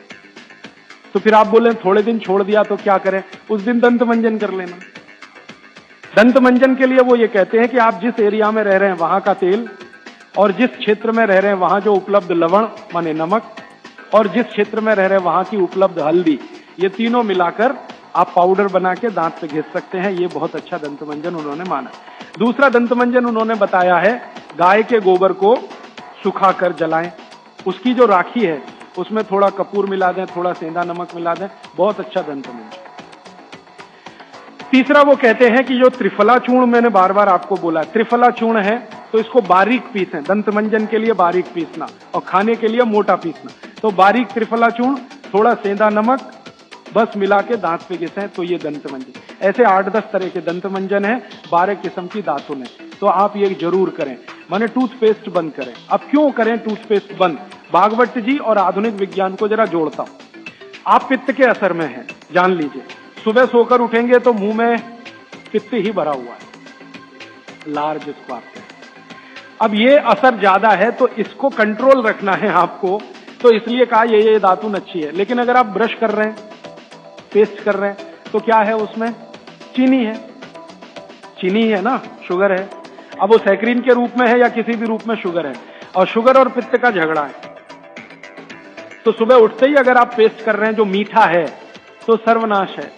तो फिर आप बोले थोड़े दिन छोड़ दिया तो क्या करें? उस दिन दंत मंजन कर लेना। दंत मंजन के लिए वो ये कहते हैं कि आप जिस एरिया में रह रहे हैं वहां का तेल, और जिस क्षेत्र में रह रहे हैं वहां जो उपलब्ध लवण माने नमक, और जिस क्षेत्र में रह रहे हैं वहां की उपलब्ध हल्दी, ये तीनों मिलाकर आप पाउडर बना के दांत पे घिस सकते हैं। ये बहुत अच्छा दंत मंजन उन्होंने माना। दूसरा दंत मंजन उन्होंने बताया है गाय के गोबर को सुखाकर जलाएं, उसकी जो राखी है उसमें थोड़ा कपूर मिला दें, थोड़ा सेंधा नमक मिला दें, बहुत अच्छा दंत मंजन। तीसरा वो कहते हैं कि जो त्रिफला चूर्ण, मैंने बार बार आपको बोला त्रिफला चूर्ण है, तो इसको बारीक पीसें। दंत मंजन के लिए बारीक पीसना और खाने के लिए मोटा पीसना। तो बारीक त्रिफला चूर्ण, थोड़ा सेंधा नमक, बस मिला के दांत पे घिसें, तो ये दंत मंजन। ऐसे 8-10 तरह के दंत मंजन है, 12 किस्म की दातुन है। तो आप ये जरूर करें, माने टूथपेस्ट बंद करें। अब क्यों करें टूथपेस्ट बंद? भागवत जी और आधुनिक विज्ञान को जरा जोड़ता हूं। आप पित्त के असर में हैं, जान लीजिए। सुबह सोकर उठेंगे तो मुंह में पित्त ही भरा हुआ है, लार जिसको आप कहते हैं। अब ये असर ज्यादा है तो इसको कंट्रोल रखना है आपको, तो इसलिए कहा ये दातुन अच्छी है। लेकिन अगर आप ब्रश कर रहे हैं, पेस्ट कर रहे हैं, तो क्या है उसमें? चीनी है, चीनी है ना, शुगर है। अब वो सैकरीन के रूप में है या किसी भी रूप में शुगर है, और शुगर और पित्त का झगड़ा है। तो सुबह उठते ही अगर आप पेस्ट कर रहे हैं जो मीठा है, तो सर्वनाश है।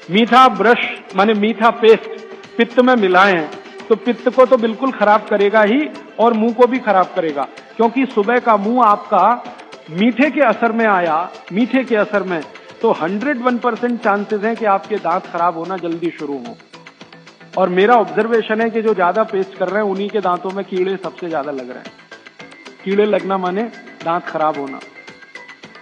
मीठा ब्रश माने मीठा पेस्ट पित्त में मिलाए हैं तो पित्त को तो बिल्कुल खराब करेगा ही, और मुंह को भी खराब करेगा। क्योंकि सुबह का मुंह आपका मीठे के असर में आया, मीठे के असर में, तो 101% चांसेस हैं कि आपके दांत खराब होना जल्दी शुरू हो। और मेरा ऑब्जर्वेशन है कि जो ज्यादा पेस्ट कर रहे हैं उन्हीं के दांतों में कीड़े सबसे ज्यादा लग रहे हैं। कीड़े लगना माने दांत खराब होना।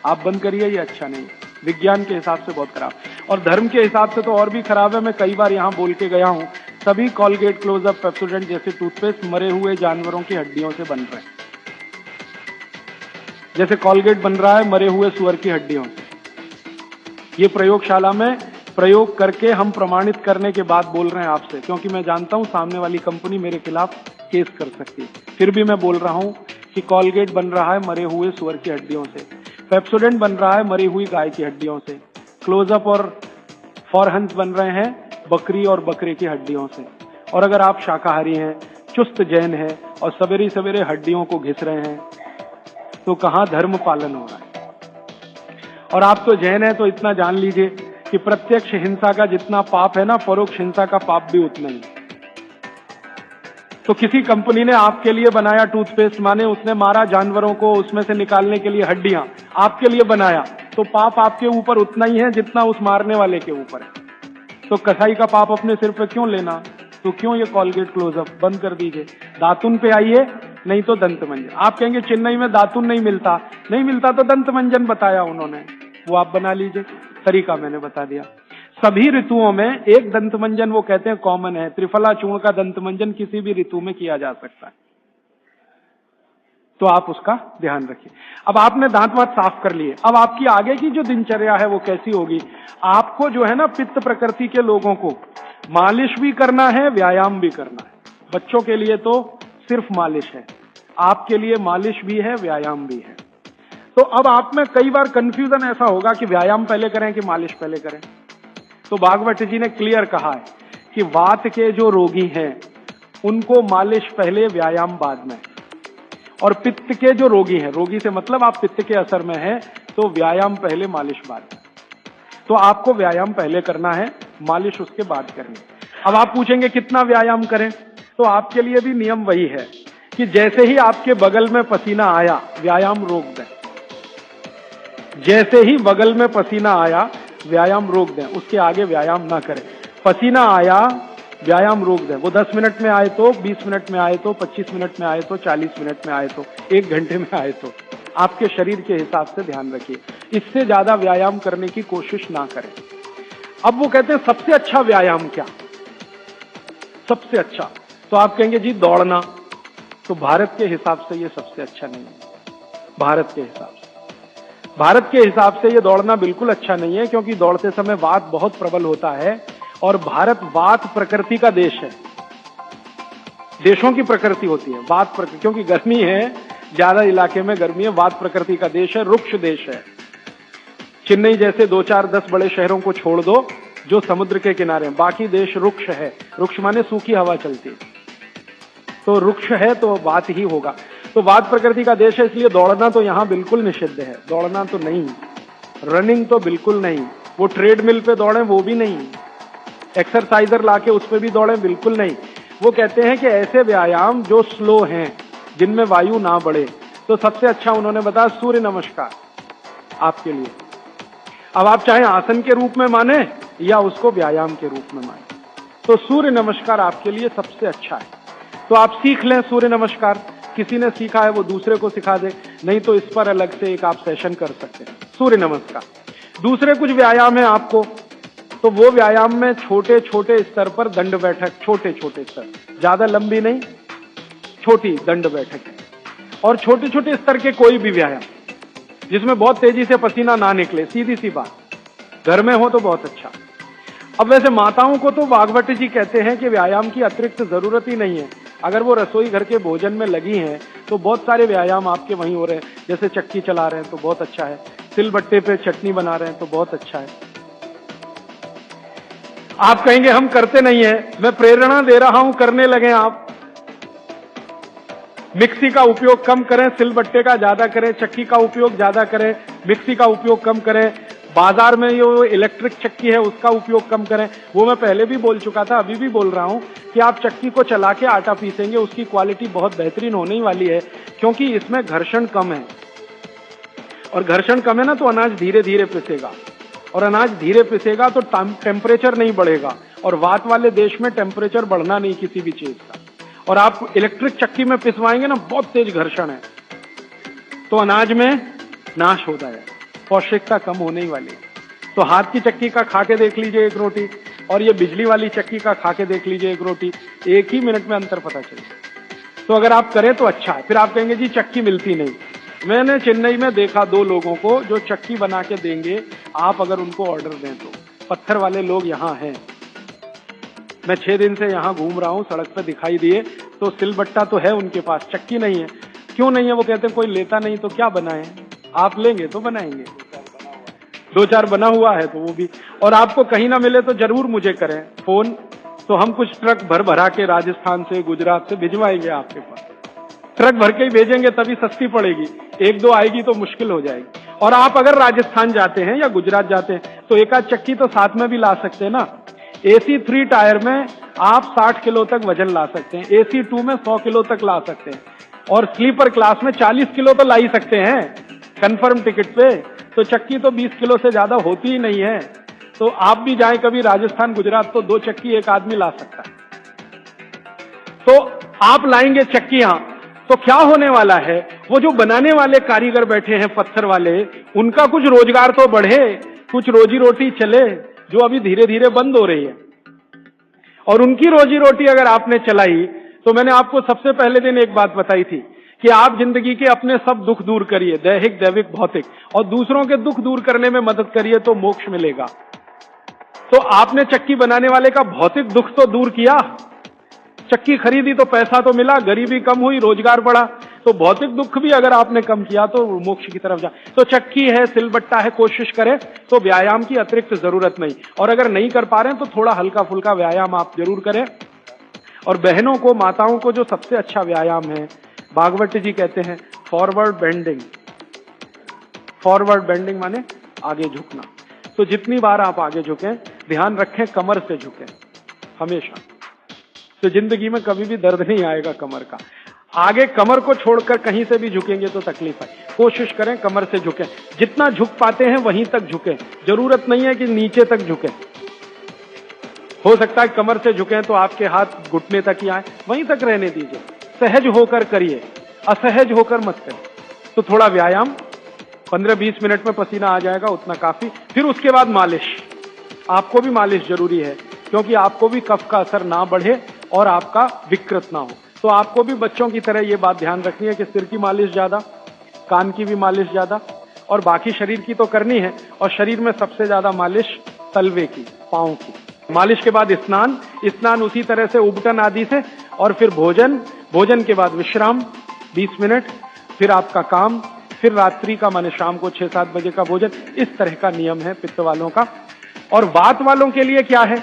आप बंद करिए, ये अच्छा नहीं, विज्ञान के हिसाब से बहुत खराब, और धर्म के हिसाब से तो और भी खराब है। मैं कई बार यहां बोल के गया हूं, सभी कॉलगेट, क्लोजअप, पेप्सोडेंट जैसे टूथपेस्ट मरे हुए जानवरों की हड्डियों से बन रहे हैं। जैसे कॉलगेट बन रहा है मरे हुए सुअर की हड्डियों से। ये प्रयोगशाला में प्रयोग करके हम प्रमाणित करने के बाद बोल रहे हैं आपसे, क्योंकि मैं जानता हूं सामने वाली कंपनी मेरे खिलाफ केस कर सकती है। फिर भी मैं बोल रहा हूं कि कॉलगेट बन रहा है मरे हुए सुअर की हड्डियों से, पेप्सोडेंट बन रहा है मरी हुई गाय की हड्डियों से, क्लोजअप और फॉरहंस बन रहे हैं बकरी और बकरे की हड्डियों से। और अगर आप शाकाहारी हैं, चुस्त जैन हैं और सवेरे सवेरे हड्डियों को घिस रहे हैं, तो कहां धर्म पालन हो रहा है? और आप तो जैन है तो इतना जान लीजिए कि प्रत्यक्ष हिंसा का जितना पाप है ना, परोक्ष हिंसा का पाप भी उतना ही। तो किसी कंपनी ने आपके लिए बनाया टूथपेस्ट, माने उसने मारा जानवरों को उसमें से निकालने के लिए हड्डियां, आपके लिए बनाया, तो पाप आपके ऊपर उतना ही है जितना उस मारने वाले के ऊपर है। तो कसाई का पाप अपने सिर पे क्यों लेना? तो क्यों ये कॉलगेट क्लोजअप बंद कर दीजिए, दातुन पे आइए, नहीं तो दंत मंजन। आप कहेंगे चेन्नई में दातुन नहीं मिलता, नहीं मिलता तो दंत मंजन बताया उन्होंने, वो आप बना लीजिए, तरीका मैंने बता दिया। सभी ऋतुओं में एक दंत मंजन वो कहते हैं कॉमन है, त्रिफला चूर्ण का दंत मंजन किसी भी ऋतु में किया जा सकता है, तो आप उसका ध्यान रखिए। अब आपने दांत वात साफ कर लिए, अब आपकी आगे की जो दिनचर्या है वो कैसी होगी? आपको जो है ना, पित्त प्रकृति के लोगों को मालिश भी करना है, व्यायाम भी करना है। बच्चों के लिए तो सिर्फ मालिश है, आपके लिए मालिश भी है, व्यायाम भी है। तो अब आप में कई बार कंफ्यूजन ऐसा होगा कि व्यायाम पहले करें कि मालिश पहले करें। तो भागवत जी ने क्लियर कहा है कि वात के जो रोगी हैं उनको मालिश पहले, व्यायाम बाद में। और पित्त के जो रोगी हैं, रोगी से मतलब आप पित्त के असर में हैं, तो व्यायाम पहले, मालिश बाद में। तो आपको व्यायाम पहले करना है, मालिश उसके बाद करनी है। अब आप पूछेंगे कितना व्यायाम करें? तो आपके लिए भी नियम वही है कि जैसे ही आपके बगल में पसीना आया, व्यायाम रोक दें। जैसे ही बगल में पसीना आया, व्यायाम रोक दें, उसके आगे व्यायाम ना करें। पसीना आया, व्यायाम रोक दें। वो 10 मिनट में आए तो, 20 मिनट में आए तो, 25 मिनट में आए तो, 40 मिनट में आए तो, 1 घंटे में आए तो, आपके शरीर के हिसाब से ध्यान रखिए। इससे ज्यादा व्यायाम करने की कोशिश ना करें। अब वो कहते हैं सबसे अच्छा व्यायाम क्या? सबसे अच्छा, तो आप कहेंगे जी दौड़ना। तो भारत के हिसाब से ये सबसे अच्छा नहीं है। भारत के हिसाब से, भारत के हिसाब से ये दौड़ना बिल्कुल अच्छा नहीं है, क्योंकि दौड़ते समय वात बहुत प्रबल होता है और भारत वात प्रकृति का देश है। देशों की प्रकृति होती है वात प्रकृति, क्योंकि गर्मी है, ज्यादा इलाके में गर्मी है, वात प्रकृति का देश है, रुक्ष देश है। चेन्नई जैसे 2, 4, 10 बड़े शहरों को छोड़ दो जो समुद्र के किनारे हैं, बाकी देश रुक्ष है। रुक्ष माने सूखी हवा चलती है, तो रुक्ष है तो वात ही होगा। तो वात प्रकृति का देश है, इसलिए दौड़ना तो यहां बिल्कुल निषिद्ध है। दौड़ना तो नहीं, रनिंग तो बिल्कुल नहीं, वो ट्रेडमिल पे दौड़े वो भी नहीं, एक्सरसाइजर लाके उस पे भी दौड़े बिल्कुल नहीं। वो कहते हैं कि ऐसे व्यायाम जो स्लो हैं, जिनमें वायु ना बढ़े, तो सबसे अच्छा उन्होंने बताया सूर्य नमस्कार आपके लिए। अब आप चाहे आसन के रूप में माने या उसको व्यायाम के रूप में माने, तो सूर्य नमस्कार आपके लिए सबसे अच्छा है। तो आप सीख लें सूर्य नमस्कार, किसी ने सीखा है वो दूसरे को सिखा दे, नहीं तो इस पर अलग से एक आप सेशन कर सकते हैं सूर्य नमस्कार। दूसरे कुछ व्यायाम है आपको, तो वो व्यायाम में छोटे छोटे स्तर पर दंड बैठक, छोटे छोटे स्तर, ज्यादा लंबी नहीं, छोटी दंड बैठक है। और छोटे छोटे स्तर के कोई भी व्यायाम जिसमें बहुत तेजी से पसीना ना निकले, सीधी सी बात, घर में हो तो बहुत अच्छा। अब वैसे माताओं को तो भागवत जी कहते हैं कि व्यायाम की अतिरिक्त जरूरत ही नहीं है। अगर वो रसोई घर के भोजन में लगी हैं तो बहुत सारे व्यायाम आपके वहीं हो रहे हैं, जैसे चक्की चला रहे हैं तो बहुत अच्छा है, सिलबट्टे पे चटनी बना रहे हैं तो बहुत अच्छा है। आप कहेंगे हम करते नहीं है, मैं प्रेरणा दे रहा हूं, करने लगे आप। मिक्सी का उपयोग कम करें, सिलबट्टे का ज्यादा करें, चक्की का उपयोग ज्यादा करें, मिक्सी का उपयोग कम करें। बाजार में जो इलेक्ट्रिक चक्की है उसका उपयोग कम करें। वो मैं पहले भी बोल चुका था, अभी भी बोल रहा हूं कि आप चक्की को चला के आटा पीसेंगे, उसकी क्वालिटी बहुत बेहतरीन होने वाली है, क्योंकि इसमें घर्षण कम है। और घर्षण कम है ना, तो अनाज धीरे धीरे पिसेगा, और अनाज धीरे पिसेगा तो टेम्परेचर नहीं बढ़ेगा। और वात वाले देश में टेम्परेचर बढ़ना नहीं किसी भी चीज का। और आप इलेक्ट्रिक चक्की में पिसवाएंगे ना, बहुत तेज घर्षण है, तो अनाज में नाश हो जाएगा, पौष्टिकता कम होने ही वाली है। तो हाथ की चक्की का खा के देख लीजिए एक रोटी, और ये बिजली वाली चक्की का खा के देख लीजिए एक रोटी, एक ही मिनट में अंतर पता चलेगा। तो अगर आप करें तो अच्छा है। फिर आप कहेंगे जी चक्की मिलती नहीं। मैंने चेन्नई में देखा 2 लोगों को जो चक्की बना के देंगे, आप अगर उनको ऑर्डर दें तो। पत्थर वाले लोग यहाँ हैं, मैं 6 दिन से यहाँ घूम रहा हूँ, सड़क पे दिखाई दिए। तो सिलबट्टा तो है उनके पास, चक्की नहीं है। क्यों नहीं है? वो कहते हैं कोई लेता नहीं तो क्या बनाए, आप लेंगे तो बनाएंगे। 2-4 बना हुआ है तो वो भी। और आपको कहीं ना मिले तो जरूर मुझे करें फोन, तो हम कुछ ट्रक भर भरा के राजस्थान से, गुजरात से भिजवाएंगे आपके पास। ट्रक भर के ही भेजेंगे तभी सस्ती पड़ेगी, 1-2 आएगी तो मुश्किल हो जाएगी। और आप अगर राजस्थान जाते हैं या गुजरात जाते हैं तो एक आध चक्की तो साथ में भी ला सकते हैं ना। AC 3 टायर में आप 60 किलो तक वजन ला सकते हैं, AC 2 में 100 किलो तक ला सकते हैं, और स्लीपर क्लास में 40 किलो तो ला ही सकते हैं कंफर्म टिकट पे। तो चक्की तो 20 किलो से ज्यादा होती ही नहीं है। तो आप भी जाए कभी राजस्थान गुजरात तो 2 चक्की एक आदमी ला सकता है। तो आप लाएंगे चक्कियां तो क्या होने वाला है, वो जो बनाने वाले कारीगर बैठे हैं पत्थर वाले, उनका कुछ रोजगार तो बढ़े, कुछ रोजी रोटी चले, जो अभी धीरे धीरे बंद हो रही है। और उनकी रोजी रोटी अगर आपने चलाई तो मैंने आपको सबसे पहले दिन एक बात बताई थी कि आप जिंदगी के अपने सब दुख दूर करिए, दैहिक दैविक भौतिक, और दूसरों के दुख दूर करने में मदद करिए तो मोक्ष मिलेगा। तो आपने चक्की बनाने वाले का भौतिक दुख तो दूर किया, चक्की खरीदी तो पैसा तो मिला, गरीबी कम हुई, रोजगार बढ़ा, तो भौतिक दुख भी अगर आपने कम किया तो मोक्ष की तरफ जा। तो चक्की है, सिलबट्टा है, कोशिश करें तो व्यायाम की अतिरिक्त जरूरत नहीं। और अगर नहीं कर पा रहे हैं तो थोड़ा हल्का फुल्का व्यायाम आप जरूर करें। और बहनों को, माताओं को जो सबसे अच्छा व्यायाम है, भागवत जी कहते हैं फॉरवर्ड बेंडिंग। फॉरवर्ड बेंडिंग माने आगे झुकना। तो जितनी बार आप आगे झुकें, ध्यान रखें कमर से झुकें हमेशा, तो जिंदगी में कभी भी दर्द नहीं आएगा कमर का। आगे कमर को छोड़कर कहीं से भी झुकेंगे तो तकलीफ है। कोशिश करें कमर से झुकें, जितना झुक पाते हैं वहीं तक झुकें, जरूरत नहीं है कि नीचे तक झुकें। हो सकता है कमर से झुकें तो आपके हाथ घुटने तक ही आए, वहीं तक रहने दीजिए। सहज होकर करिए, असहज होकर मत करिए। तो थोड़ा व्यायाम, 15-20 मिनट में पसीना आ जाएगा, उतना काफी। फिर उसके बाद मालिश। आपको भी मालिश जरूरी है, क्योंकि आपको भी कफ का असर ना बढ़े और आपका विकृत ना हो। तो आपको भी बच्चों की तरह ये बात ध्यान रखनी है कि सिर की मालिश ज्यादा, कान की भी मालिश ज्यादा, और बाकी शरीर की तो करनी है। और शरीर में सबसे ज्यादा मालिश तलवे की, पांव की। मालिश के बाद स्नान, स्नान उसी तरह से उबटन आदि से, और फिर भोजन, भोजन के बाद विश्राम 20 मिनट, फिर आपका काम, फिर रात्रि का माने शाम को 6-7 बजे का भोजन। इस तरह का नियम है पित्त वालों का। और वात वालों के लिए क्या है,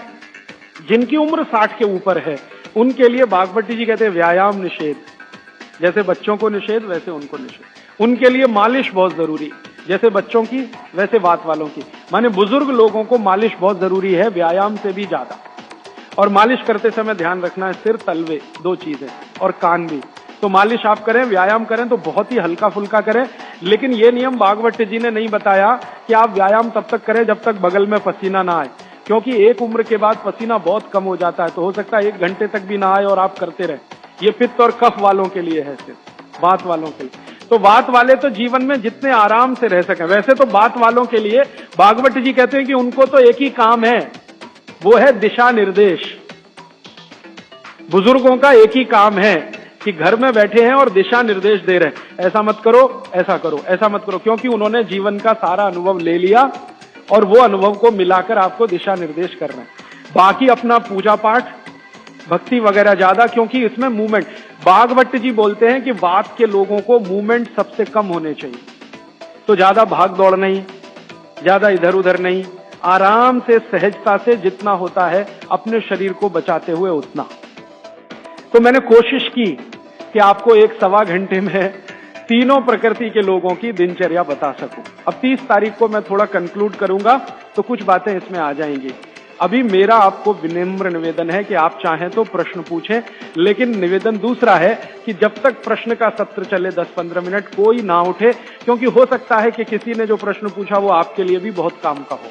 जिनकी उम्र 60 के ऊपर है उनके लिए भागवत जी कहते हैं व्यायाम निषेध। जैसे बच्चों को निषेध वैसे उनको निषेध। उनके लिए मालिश बहुत जरूरी, जैसे बच्चों की वैसे वात वालों की। माने बुजुर्ग लोगों को मालिश बहुत जरूरी है, व्यायाम से भी ज्यादा। और मालिश करते समय ध्यान रखना है सिर, तलवे, 2 चीजें, और कान भी। तो मालिश आप करें, व्यायाम करें तो बहुत ही हल्का फुल्का करें। लेकिन ये नियम भागवत जी ने नहीं बताया कि आप व्यायाम तब तक करें जब तक बगल में पसीना ना आए, क्योंकि एक उम्र के बाद पसीना बहुत कम हो जाता है। तो हो सकता है 1 घंटे तक भी ना आए और आप करते रहे। ये पित्त और कफ वालों के लिए है, सिर्फ वात वालों के लिए। तो वात वाले तो जीवन में जितने आराम से रह सकें। वैसे तो वात वालों के लिए भागवत जी कहते हैं कि उनको तो एक ही काम है, वो है दिशा निर्देश। बुजुर्गों का एक ही काम है कि घर में बैठे हैं और दिशा निर्देश दे रहे हैं, ऐसा मत करो, ऐसा करो, ऐसा मत करो, क्योंकि उन्होंने जीवन का सारा अनुभव ले लिया और वो अनुभव को मिलाकर आपको दिशा निर्देश कर रहे हैं। बाकी अपना पूजा पाठ, भक्ति वगैरह ज्यादा, क्योंकि इसमें मूवमेंट, भागवत जी बोलते हैं कि वात के लोगों को मूवमेंट सबसे कम होने चाहिए। तो ज्यादा भाग दौड़ नहीं, ज्यादा इधर उधर नहीं, आराम से सहजता से जितना होता है अपने शरीर को बचाते हुए उतना। तो मैंने कोशिश की कि आपको 1-1.25 घंटे में तीनों प्रकृति के लोगों की दिनचर्या बता सकूं। अब 30 तारीख को मैं थोड़ा कंक्लूड करूंगा तो कुछ बातें इसमें आ जाएंगी। अभी मेरा आपको विनम्र निवेदन है कि आप चाहें तो प्रश्न पूछें, लेकिन निवेदन दूसरा है कि जब तक प्रश्न का सत्र चले 10-15 मिनट कोई ना उठे, क्योंकि हो सकता है कि किसी ने जो प्रश्न पूछा वो आपके लिए भी बहुत काम का हो।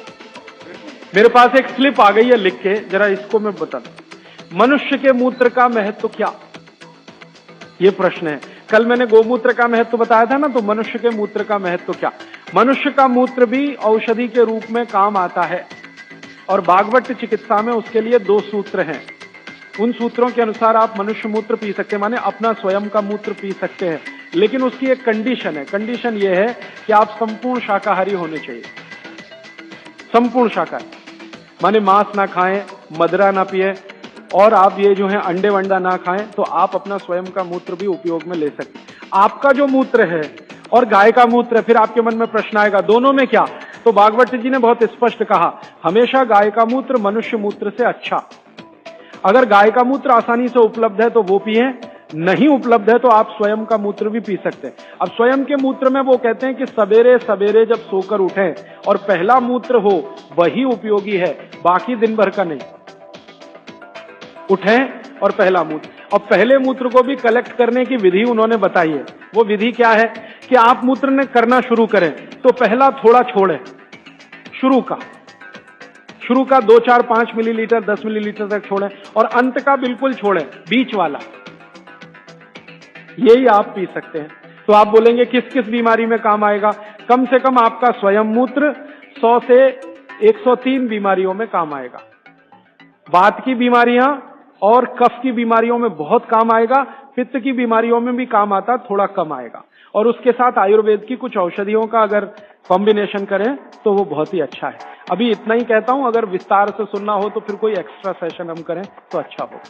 मेरे पास एक स्लिप आ गई है लिख के, जरा इसको मैं बता दूं। मनुष्य के मूत्र का महत्व क्या, ये प्रश्न है। कल मैंने गोमूत्र का महत्व बताया था ना, तो मनुष्य के मूत्र का महत्व क्या। मनुष्य का मूत्र भी औषधि के रूप में काम आता है, और भागवत चिकित्सा में उसके लिए 2 सूत्र हैं। उन सूत्रों के अनुसार आप मनुष्य मूत्र पी सकते हैं, माने अपना स्वयं का मूत्र पी सकते हैं, लेकिन उसकी एक कंडीशन है। कंडीशन ये है कि आप संपूर्ण शाकाहारी होने चाहिए। संपूर्ण शाकाहारी माने मांस ना खाएं, मदिरा ना पिए, और आप ये जो है अंडे वंडा ना खाएं, तो आप अपना स्वयं का मूत्र भी उपयोग में ले सकते हैं। आपका जो मूत्र है और गाय का मूत्र, फिर आपके मन में प्रश्न आएगा दोनों में क्या। तो भागवत जी ने बहुत स्पष्ट कहा, हमेशा गाय का मूत्र मनुष्य मूत्र से अच्छा। अगर गाय का मूत्र आसानी से उपलब्ध है तो वो पिए, नहीं उपलब्ध है तो आप स्वयं का मूत्र भी पी सकते हैं। अब स्वयं के मूत्र में वो कहते हैं कि सवेरे सवेरे जब सोकर उठें और पहला मूत्र हो वही उपयोगी है, बाकी दिन भर का नहीं। उठें और पहला मूत्र, और पहले मूत्र को भी कलेक्ट करने की विधि उन्होंने बताई है। वो विधि क्या है कि आप मूत्र ने करना शुरू करें तो पहला थोड़ा छोड़ें, शुरू का 2, 4, 5 मिलीलीटर 10 मिलीलीटर तक छोड़ें, और अंत का बिल्कुल छोड़ें, बीच वाला यही आप पी सकते हैं। तो आप बोलेंगे किस किस बीमारी में काम आएगा? कम से कम आपका स्वयं मूत्र 100 से 103 बीमारियों में काम आएगा। वात की बीमारियां और कफ की बीमारियों में बहुत काम आएगा, पित्त की बीमारियों में भी काम आता, थोड़ा कम आएगा। और उसके साथ आयुर्वेद की कुछ औषधियों का अगर कॉम्बिनेशन करें तो वो बहुत ही अच्छा है। अभी इतना ही कहता हूं, अगर विस्तार से सुनना हो तो फिर कोई एक्स्ट्रा सेशन हम करें तो अच्छा हो।